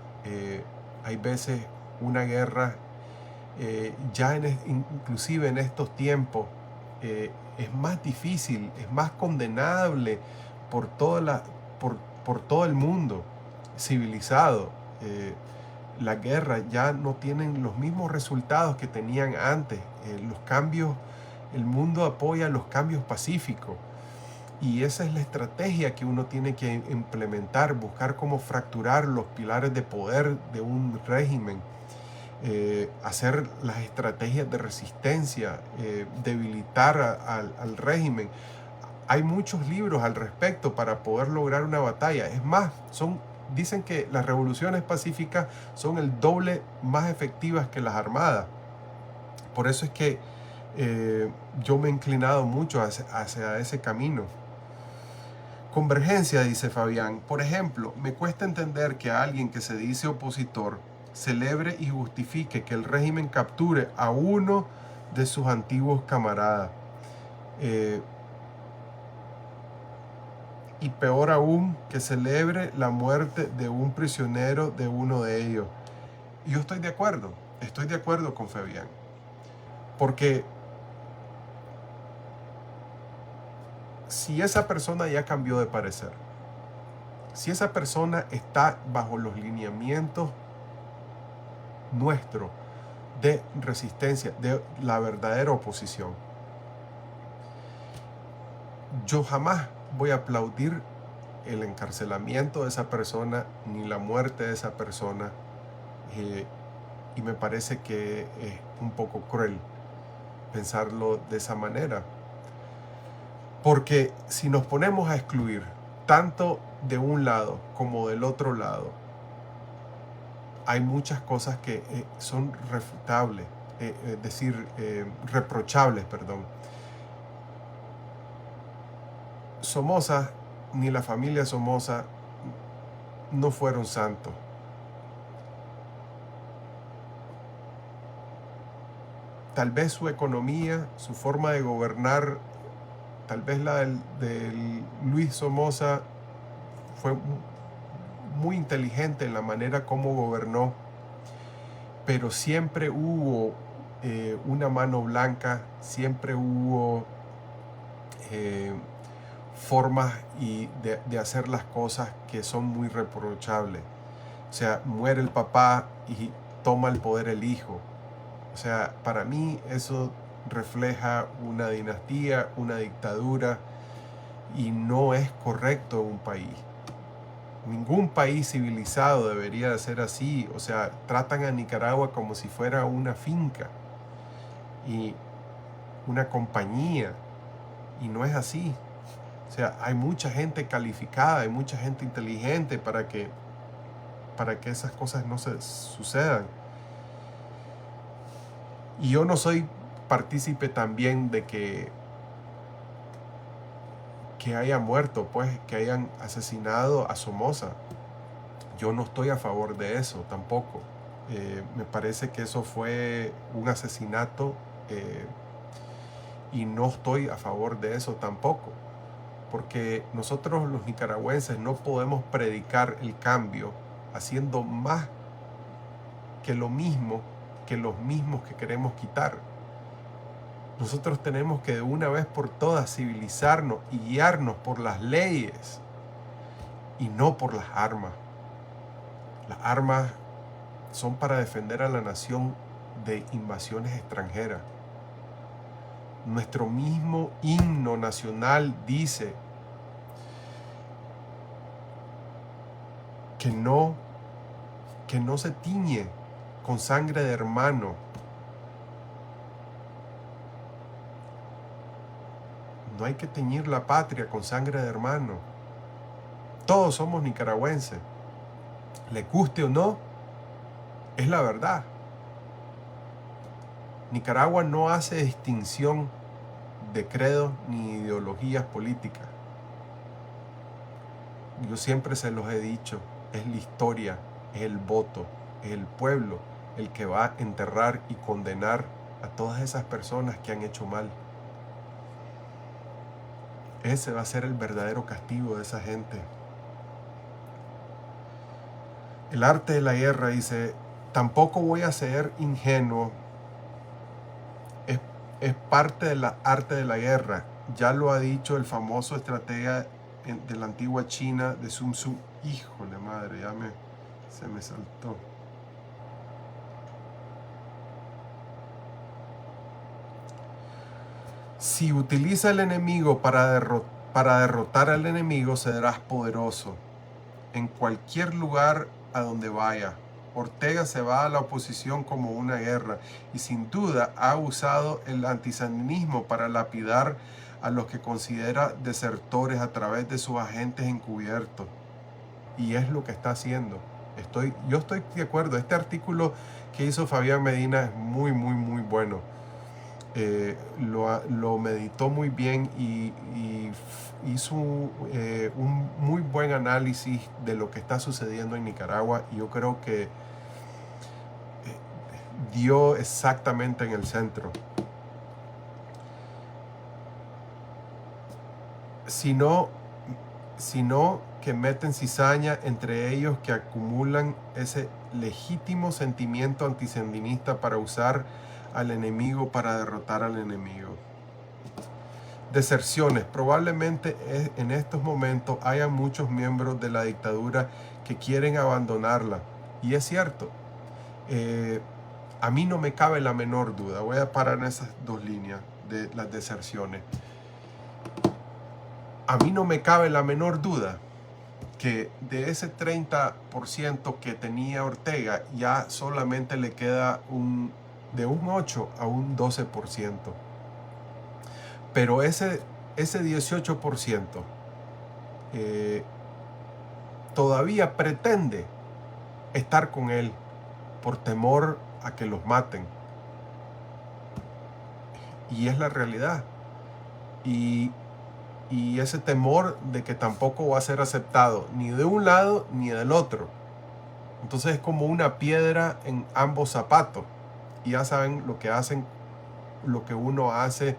hay veces una guerra, inclusive en estos tiempos, es más difícil, es más condenable por todo el mundo civilizado. La guerra ya no tienen los mismos resultados que tenían antes. Los cambios, el mundo apoya los cambios pacíficos, y esa es la estrategia que uno tiene que implementar, buscar cómo fracturar los pilares de poder de un régimen, hacer las estrategias de resistencia, debilitar al régimen. Hay muchos libros al respecto para poder lograr una batalla. Es más, dicen que las revoluciones pacíficas son el doble más efectivas que las armadas. Por eso es que yo me he inclinado mucho hacia ese camino. Convergencia, dice Fabián. Por ejemplo, me cuesta entender que alguien que se dice opositor celebre y justifique que el régimen capture a uno de sus antiguos camaradas. Y peor aún, que celebre la muerte de un prisionero de uno de ellos. Y yo estoy de acuerdo con Fabián, porque si esa persona ya cambió de parecer, si esa persona está bajo los lineamientos nuestros de resistencia, de la verdadera oposición, yo jamás voy a aplaudir el encarcelamiento de esa persona ni la muerte de esa persona, y me parece que es un poco cruel pensarlo de esa manera, porque si nos ponemos a excluir tanto de un lado como del otro lado, hay muchas cosas que son refutables, reprochables, perdón. Somoza ni la familia Somoza no fueron santos. Tal vez su economía, su forma de gobernar, tal vez la del Luis Somoza fue muy inteligente en la manera como gobernó, pero siempre hubo una mano blanca, siempre hubo formas de hacer las cosas que son muy reprochables. O sea, muere el papá y toma el poder el hijo. O sea, para mí eso refleja una dinastía, una dictadura, y no es correcto en un país. Ningún país civilizado debería de ser así. O sea, tratan a Nicaragua como si fuera una finca y una compañía, y no es así. O sea, hay mucha gente calificada, hay mucha gente inteligente para que esas cosas no se sucedan. Y yo no soy partícipe también de que haya muerto, pues, que hayan asesinado a Somoza. Yo no estoy a favor de eso tampoco. Me parece que eso fue un asesinato, y no estoy a favor de eso tampoco, porque nosotros los nicaragüenses no podemos predicar el cambio haciendo más que lo mismo que los mismos que queremos quitar. Nosotros tenemos que de una vez por todas civilizarnos y guiarnos por las leyes y no por las armas. Las armas son para defender a la nación de invasiones extranjeras. Nuestro mismo himno nacional dice que no se tiñe con sangre de hermano. No hay que teñir la patria con sangre de hermano. Todos somos nicaragüenses. Le guste o no, es la verdad. Nicaragua no hace distinción de credos ni ideologías políticas. Yo siempre se los he dicho, es la historia, es el voto, es el pueblo el que va a enterrar y condenar a todas esas personas que han hecho mal. Ese va a ser el verdadero castigo de esa gente. El arte de la guerra dice, tampoco voy a ser ingenuo. Es parte del arte de la guerra. Ya lo ha dicho el famoso estratega de la antigua China, de Sun Tzu. Híjole madre, se me saltó. Si utiliza el enemigo para derrotar al enemigo, serás poderoso en cualquier lugar a donde vaya. Ortega se va a la oposición como una guerra y sin duda ha usado el antisandinismo para lapidar a los que considera desertores a través de sus agentes encubiertos. Y es lo que está haciendo. Yo estoy de acuerdo. Este artículo que hizo Fabián Medina es muy, muy, muy bueno. Lo meditó muy bien y hizo un muy buen análisis de lo que está sucediendo en Nicaragua, y yo creo que dio exactamente en el centro. Sino que meten cizaña entre ellos, que acumulan ese legítimo sentimiento antisandinista para usar al enemigo para derrotar al enemigo. Deserciones. Probablemente en estos momentos haya muchos miembros de la dictadura que quieren abandonarla. Y es cierto. A mí no me cabe la menor duda. Voy a parar en esas dos líneas de las deserciones. A mí no me cabe la menor duda que de ese 30% que tenía Ortega, ya solamente le queda de un 8 a un 12%. Pero ese 18% todavía pretende estar con él por temor a que los maten. Y es la realidad. Y ese temor de que tampoco va a ser aceptado ni de un lado ni del otro. Entonces es como una piedra en ambos zapatos. Y ya saben lo que hacen, lo que uno hace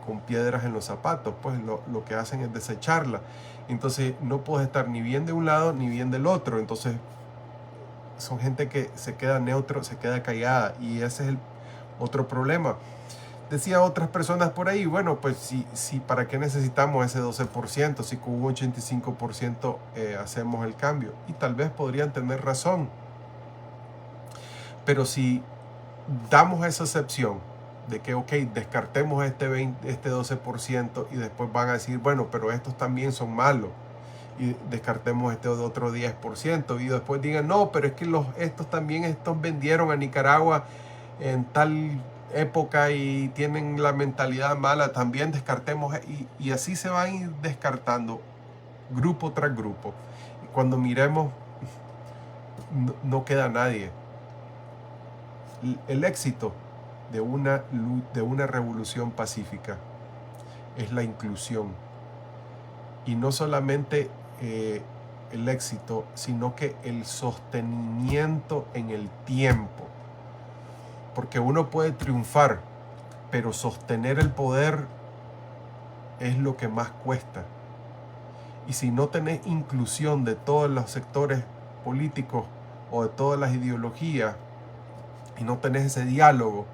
con piedras en los zapatos, pues lo que hacen es desecharla. Entonces no puedes estar ni bien de un lado ni bien del otro. Entonces son gente que se queda neutro, se queda callada, y ese es el otro problema. Decía otras personas por ahí, bueno, pues si ¿para qué necesitamos ese 12%? Si con un 85% hacemos el cambio. Y tal vez podrían tener razón. Pero si damos esa excepción de que, ok, descartemos este 12% y después van a decir, bueno, pero estos también son malos, y descartemos este otro 10%, y después digan, no, pero es que estos vendieron a Nicaragua en tal época y tienen la mentalidad mala, también descartemos, y así se van a ir descartando grupo tras grupo. Y cuando miremos, no queda nadie. El éxito de una revolución pacífica es la inclusión, y no solamente el éxito, sino que el sostenimiento en el tiempo. Porque uno puede triunfar, pero sostener el poder es lo que más cuesta. Y si no tenés inclusión de todos los sectores políticos o de todas las ideologías, y no tenés ese diálogo,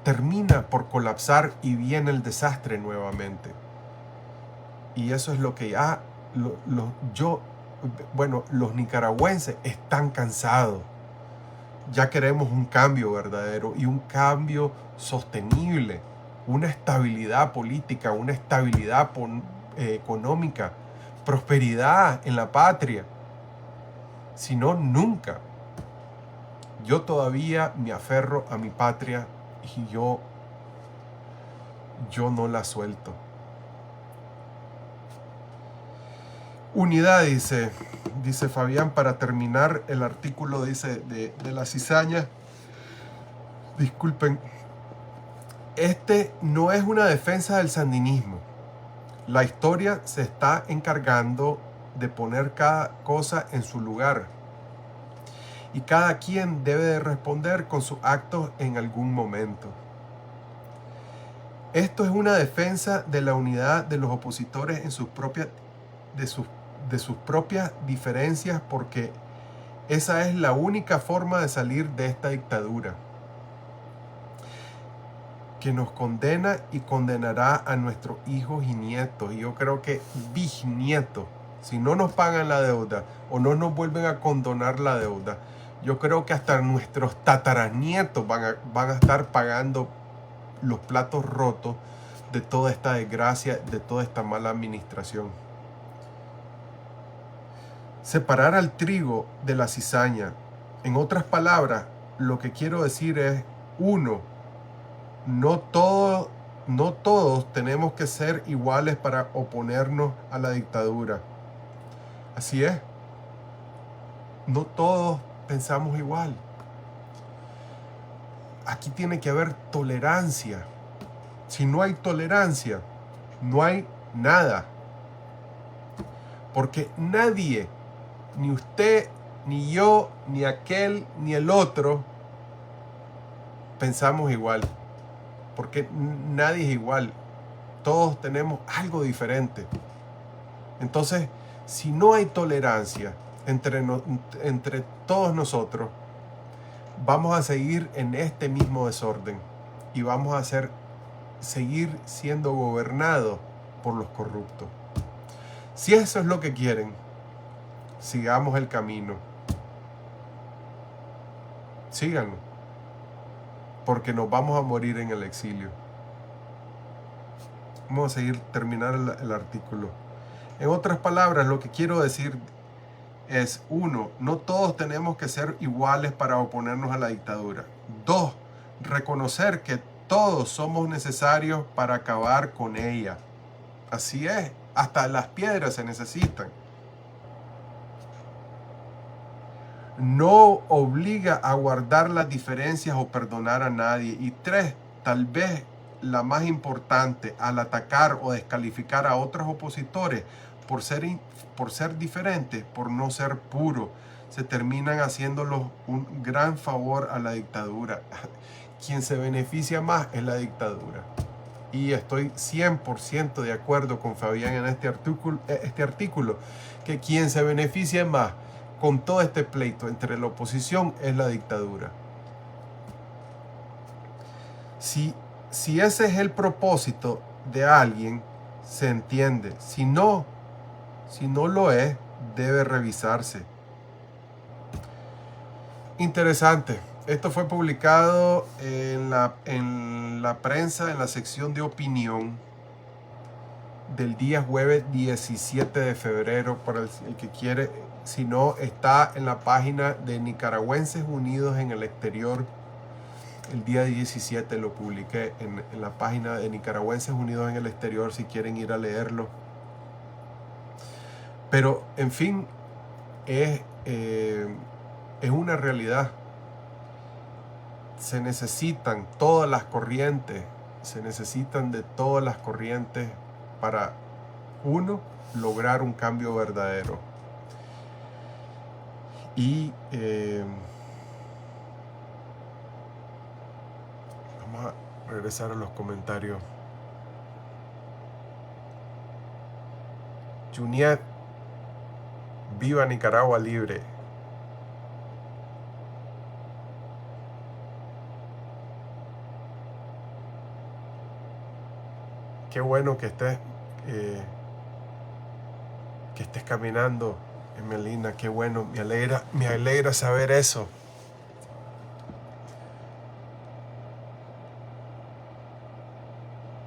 termina por colapsar y viene el desastre nuevamente. Y eso es lo que los nicaragüenses están cansados. Ya queremos un cambio verdadero y un cambio sostenible, una estabilidad política, una estabilidad económica, prosperidad en la patria. Si no, nunca. Yo todavía me aferro a mi patria y yo no la suelto. Unidad, dice Fabián, para terminar el artículo, dice, de la cizaña. Disculpen, no es una defensa del sandinismo. La historia se está encargando de poner cada cosa en su lugar, y cada quien debe de responder con sus actos en algún momento. Esto es una defensa de la unidad de los opositores en de sus propias diferencias, porque esa es la única forma de salir de esta dictadura que nos condena y condenará a nuestros hijos y nietos, y yo creo que bisnietos, si no nos pagan la deuda o no nos vuelven a condonar la deuda. Yo creo que hasta nuestros tataranietos van a estar pagando los platos rotos de toda esta desgracia, de toda esta mala administración. Separar al trigo de la cizaña. En otras palabras, lo que quiero decir es, no todos tenemos que ser iguales para oponernos a la dictadura. Así es. No todos pensamos igual. Aquí tiene que haber tolerancia. Si no hay tolerancia, no hay nada. Porque nadie, ni usted, ni yo, ni aquel, ni el otro, pensamos igual. Porque nadie es igual. Todos tenemos algo diferente. Entonces, si no hay tolerancia entre todos nosotros, vamos a seguir en este mismo desorden y vamos a hacer seguir siendo gobernado por los corruptos. Si eso es lo que quieren, sigamos el camino. Síganlo, porque nos vamos a morir en el exilio. Vamos a seguir, terminar el artículo. En otras palabras, lo que quiero decir es: 1. No todos tenemos que ser iguales para oponernos a la dictadura. 2. Reconocer que todos somos necesarios para acabar con ella. Así es, hasta las piedras se necesitan. No obliga a guardar las diferencias o perdonar a nadie. Y 3, tal vez la más importante, al atacar o descalificar a otros opositores por ser diferentes, por no ser puros, se terminan haciéndolos un gran favor a la dictadura. Quien se beneficia más es la dictadura. Y estoy 100% de acuerdo con Fabián en este artículo, que quien se beneficia más con todo este pleito entre la oposición es la dictadura. Si ese es el propósito de alguien, se entiende. Si no lo es, debe revisarse. Interesante. Esto fue publicado en la prensa, en la sección de opinión del día jueves 17 de febrero, para el que quiere. Si no, está en la página de Nicaragüenses Unidos en el Exterior. El día 17 lo publiqué en la página de Nicaragüenses Unidos en el Exterior, si quieren ir a leerlo. Pero, en fin, es una realidad. Se necesitan todas las corrientes, se necesitan de todas las corrientes para, lograr un cambio verdadero. Y vamos a regresar a los comentarios. Juniet, viva Nicaragua libre. Qué bueno que estés caminando, Emelina. Qué bueno, me alegra saber eso.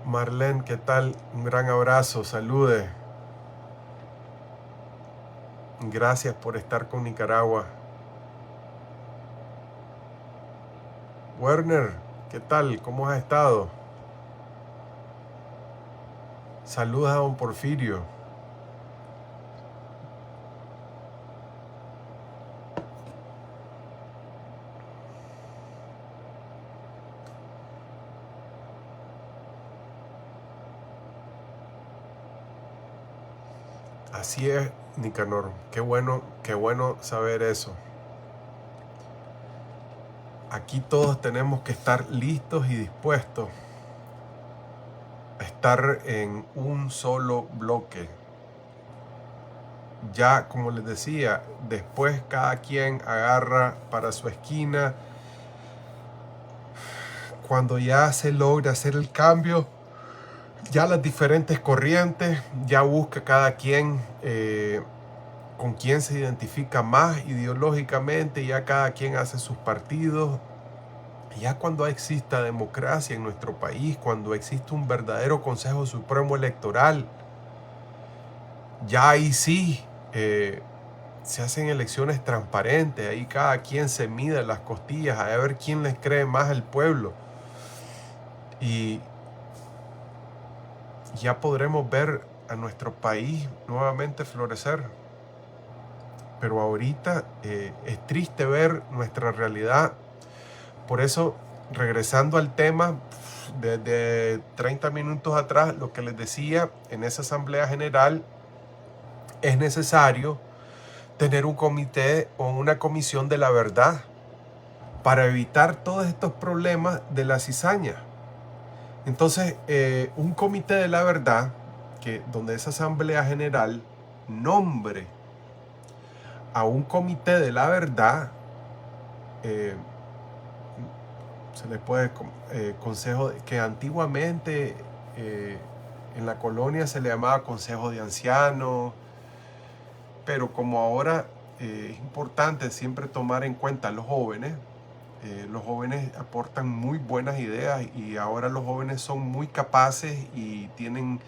Marlene, ¿qué tal? Un gran abrazo, salude. Gracias por estar con Nicaragua. Werner, ¿qué tal? ¿Cómo has estado? Saludos a don Porfirio. Así es, Nicanor. Qué bueno saber eso. Aquí todos tenemos que estar listos y dispuestos a estar en un solo bloque. Ya, como les decía, después cada quien agarra para su esquina. Cuando ya se logra hacer el cambio, ya las diferentes corrientes, ya busca cada quien con quién se identifica más ideológicamente, ya cada quien hace sus partidos. Ya cuando exista democracia en nuestro país, cuando existe un verdadero Consejo Supremo Electoral, ya ahí sí se hacen elecciones transparentes, ahí cada quien se mide las costillas a ver quién les cree más al pueblo. Y ya podremos ver a nuestro país nuevamente florecer. Pero ahorita es triste ver nuestra realidad. Por eso, regresando al tema, desde 30 minutos atrás, lo que les decía, en esa Asamblea General es necesario tener un comité o una comisión de la verdad para evitar todos estos problemas de la cizaña. Entonces, un comité de la verdad, donde esa Asamblea General nombre a un comité de la verdad, se le puede consejo que antiguamente en la colonia se le llamaba consejo de ancianos, pero como ahora es importante siempre tomar en cuenta a los jóvenes aportan muy buenas ideas y ahora los jóvenes son muy capaces y tienen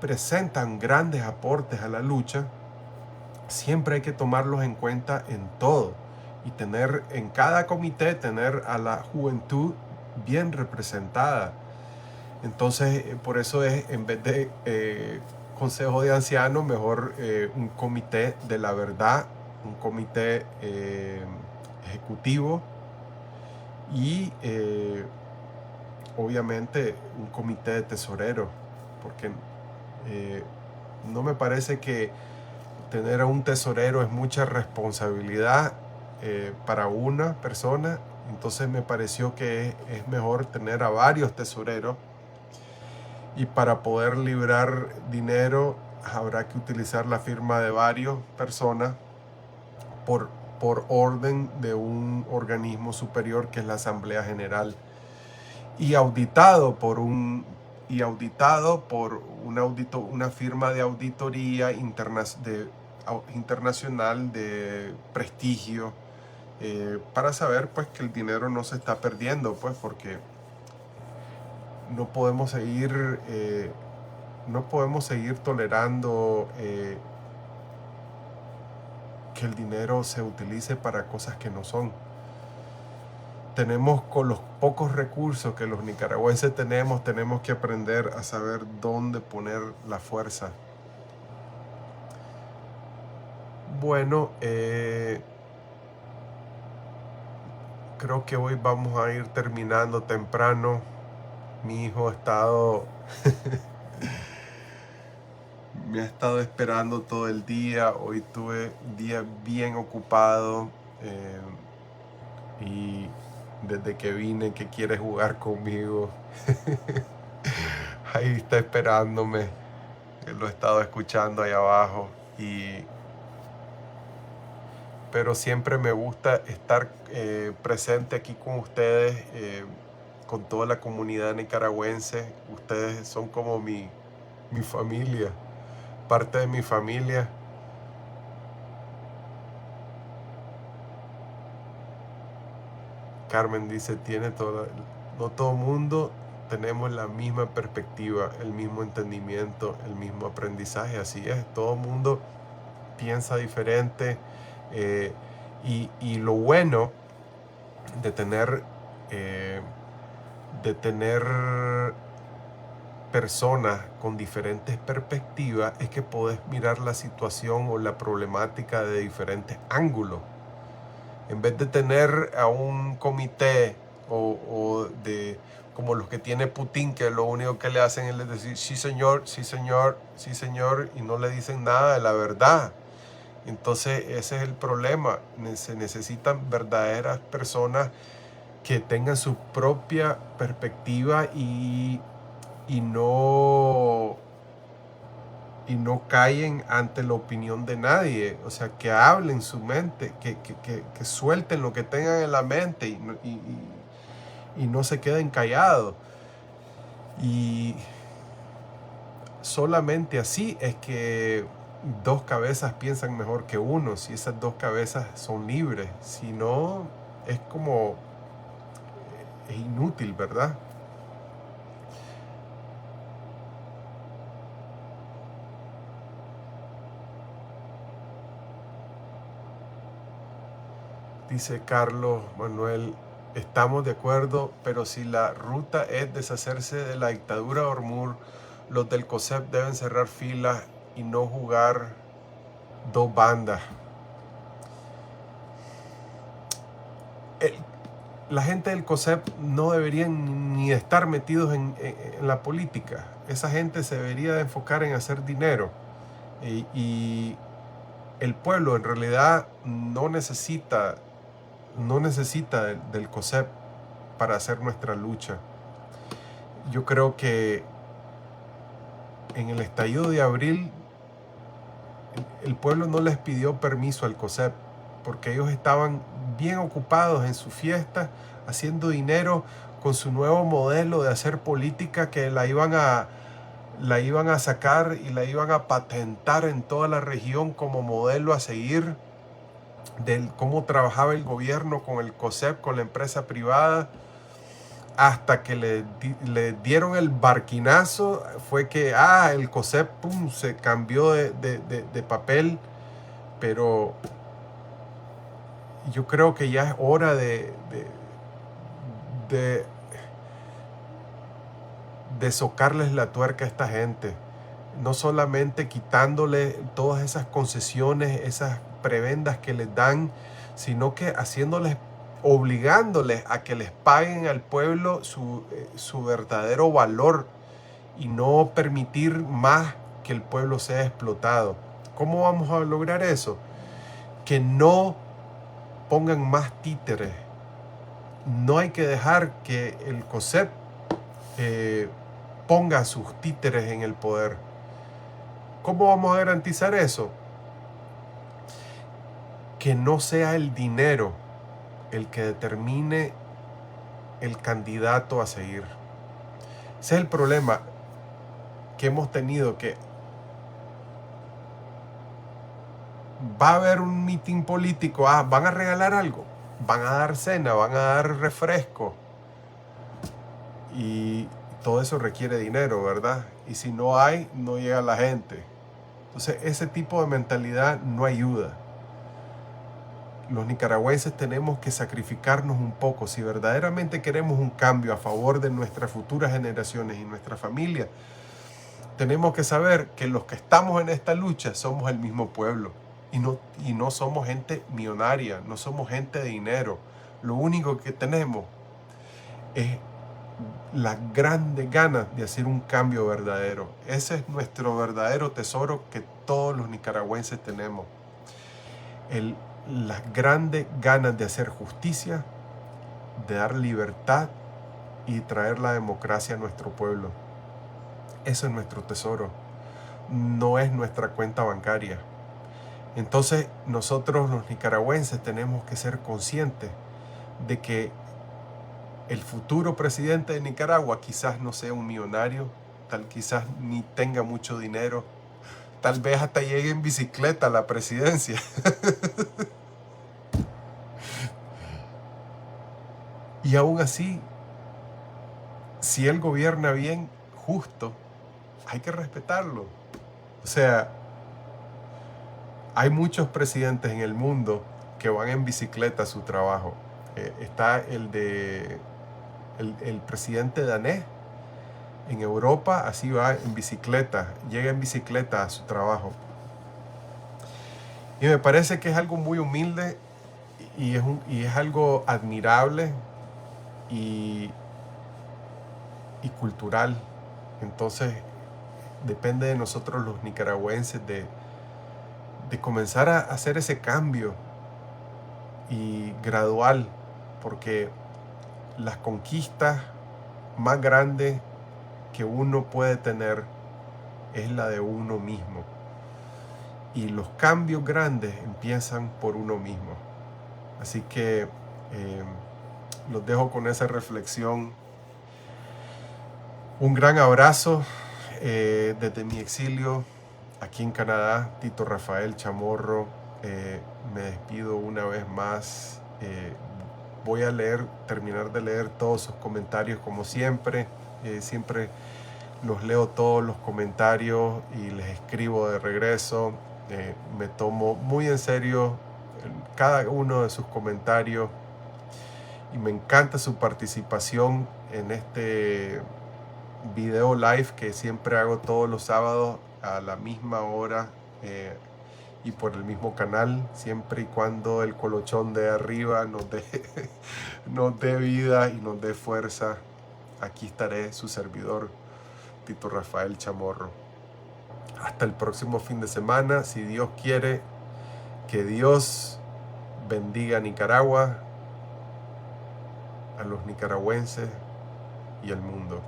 presentan grandes aportes a la lucha. Siempre hay que tomarlos en cuenta en todo y tener en cada comité tener a la juventud bien representada. Entonces por eso es, en vez de consejo de ancianos, mejor un comité de la verdad, un comité ejecutivo y obviamente un comité de tesoreros, porque no me parece que tener a un tesorero es mucha responsabilidad para una persona. Entonces me pareció que es mejor tener a varios tesoreros, y para poder librar dinero habrá que utilizar la firma de varias personas por orden de un organismo superior que es la Asamblea General y auditado por una firma de auditoría internacional de prestigio, para saber pues que el dinero no se está perdiendo, pues porque no podemos seguir tolerando que el dinero se utilice para cosas que no son. Tenemos, con los pocos recursos que los nicaragüenses tenemos que aprender a saber dónde poner la fuerza. Bueno, creo que hoy vamos a ir terminando temprano. Mi hijo ha estado me ha estado esperando todo el día. Hoy tuve un día bien ocupado y desde que vine que quiere jugar conmigo. Ahí está esperándome. Lo he estado escuchando ahí abajo. Pero siempre me gusta estar presente aquí con ustedes, con toda la comunidad nicaragüense. Ustedes son como mi familia, parte de mi familia. Carmen dice, no todo mundo tenemos la misma perspectiva, el mismo entendimiento, el mismo aprendizaje. Así es, todo mundo piensa diferente, y lo bueno de tener personas con diferentes perspectivas es que podés mirar la situación o la problemática de diferentes ángulos. En vez de tener a un comité como los que tiene Putin, que lo único que le hacen es decir sí señor, sí señor, sí señor, y no le dicen nada de la verdad. Entonces ese es el problema. Se necesitan verdaderas personas que tengan su propia perspectiva y no callen ante la opinión de nadie. O sea, que hablen su mente, que suelten lo que tengan en la mente y no se queden callados. Y solamente así es que dos cabezas piensan mejor que uno, si esas dos cabezas son libres. Si no, es inútil, ¿verdad? Dice Carlos Manuel, estamos de acuerdo, pero si la ruta es deshacerse de la dictadura Ormur, los del COSEP deben cerrar filas y no jugar dos bandas. La gente del COSEP no deberían ni estar metidos en la política. Esa gente se debería de enfocar en hacer dinero. Y el pueblo en realidad no necesita del COSEP para hacer nuestra lucha. Yo creo que en el estallido de abril el pueblo no les pidió permiso al COSEP. porque ellos estaban bien ocupados en su fiesta, haciendo dinero con su nuevo modelo de hacer política, que la iban a sacar y la iban a patentar en toda la región como modelo a seguir de cómo trabajaba el gobierno con el COSEP, con la empresa privada, hasta que le dieron el barquinazo. Fue que el COSEP se cambió de papel, pero yo creo que ya es hora de socarles la tuerca a esta gente, no solamente quitándole todas esas concesiones, esas prebendas que les dan, sino que obligándoles a que les paguen al pueblo su verdadero valor y no permitir más que el pueblo sea explotado. ¿Cómo vamos a lograr eso? Que no pongan más títeres. No hay que dejar que el COSEP ponga sus títeres en el poder. ¿Cómo vamos a garantizar eso? Que no sea el dinero el que determine el candidato a seguir. Ese es el problema que hemos tenido, que va a haber un mitin político, van a regalar algo, van a dar cena, van a dar refresco, y todo eso requiere dinero, ¿verdad? Y si no hay, no llega la gente. Entonces, ese tipo de mentalidad no ayuda. Los nicaragüenses tenemos que sacrificarnos un poco. Si verdaderamente queremos un cambio a favor de nuestras futuras generaciones y nuestra familia, tenemos que saber que los que estamos en esta lucha somos el mismo pueblo. Y no somos gente millonaria, no somos gente de dinero. Lo único que tenemos es las grandes ganas de hacer un cambio verdadero. Ese es nuestro verdadero tesoro que todos los nicaragüenses tenemos. Las grandes ganas de hacer justicia, de dar libertad y traer la democracia a nuestro pueblo. Eso es nuestro tesoro, no es nuestra cuenta bancaria. Entonces, nosotros los nicaragüenses tenemos que ser conscientes de que el futuro presidente de Nicaragua quizás no sea un millonario, quizás ni tenga mucho dinero, tal vez hasta llegue en bicicleta a la presidencia. Y aún así, si él gobierna bien, justo, hay que respetarlo. O sea, hay muchos presidentes en el mundo que van en bicicleta a su trabajo. Está el presidente danés en Europa, así va en bicicleta, llega en bicicleta a su trabajo. Y me parece que es algo muy humilde y es algo admirable y cultural. Entonces, depende de nosotros los nicaragüenses de comenzar a hacer ese cambio y gradual, porque las conquistas más grandes que uno puede tener es la de uno mismo, y los cambios grandes empiezan por uno mismo. Así que los dejo con esa reflexión. Un gran abrazo desde mi exilio aquí en Canadá. Tito Rafael Chamorro. Me despido una vez más. Voy a terminar de leer todos sus comentarios como siempre. Siempre los leo todos los comentarios y les escribo de regreso. Me tomo muy en serio cada uno de sus comentarios y me encanta su participación en este video live que siempre hago todos los sábados a la misma hora y por el mismo canal, siempre y cuando el colochón de arriba nos dé vida y nos dé fuerza. Aquí estaré, su servidor Tito Rafael Chamorro. Hasta el próximo fin de semana, si Dios quiere. Que Dios bendiga a Nicaragua, a los nicaragüenses y al mundo.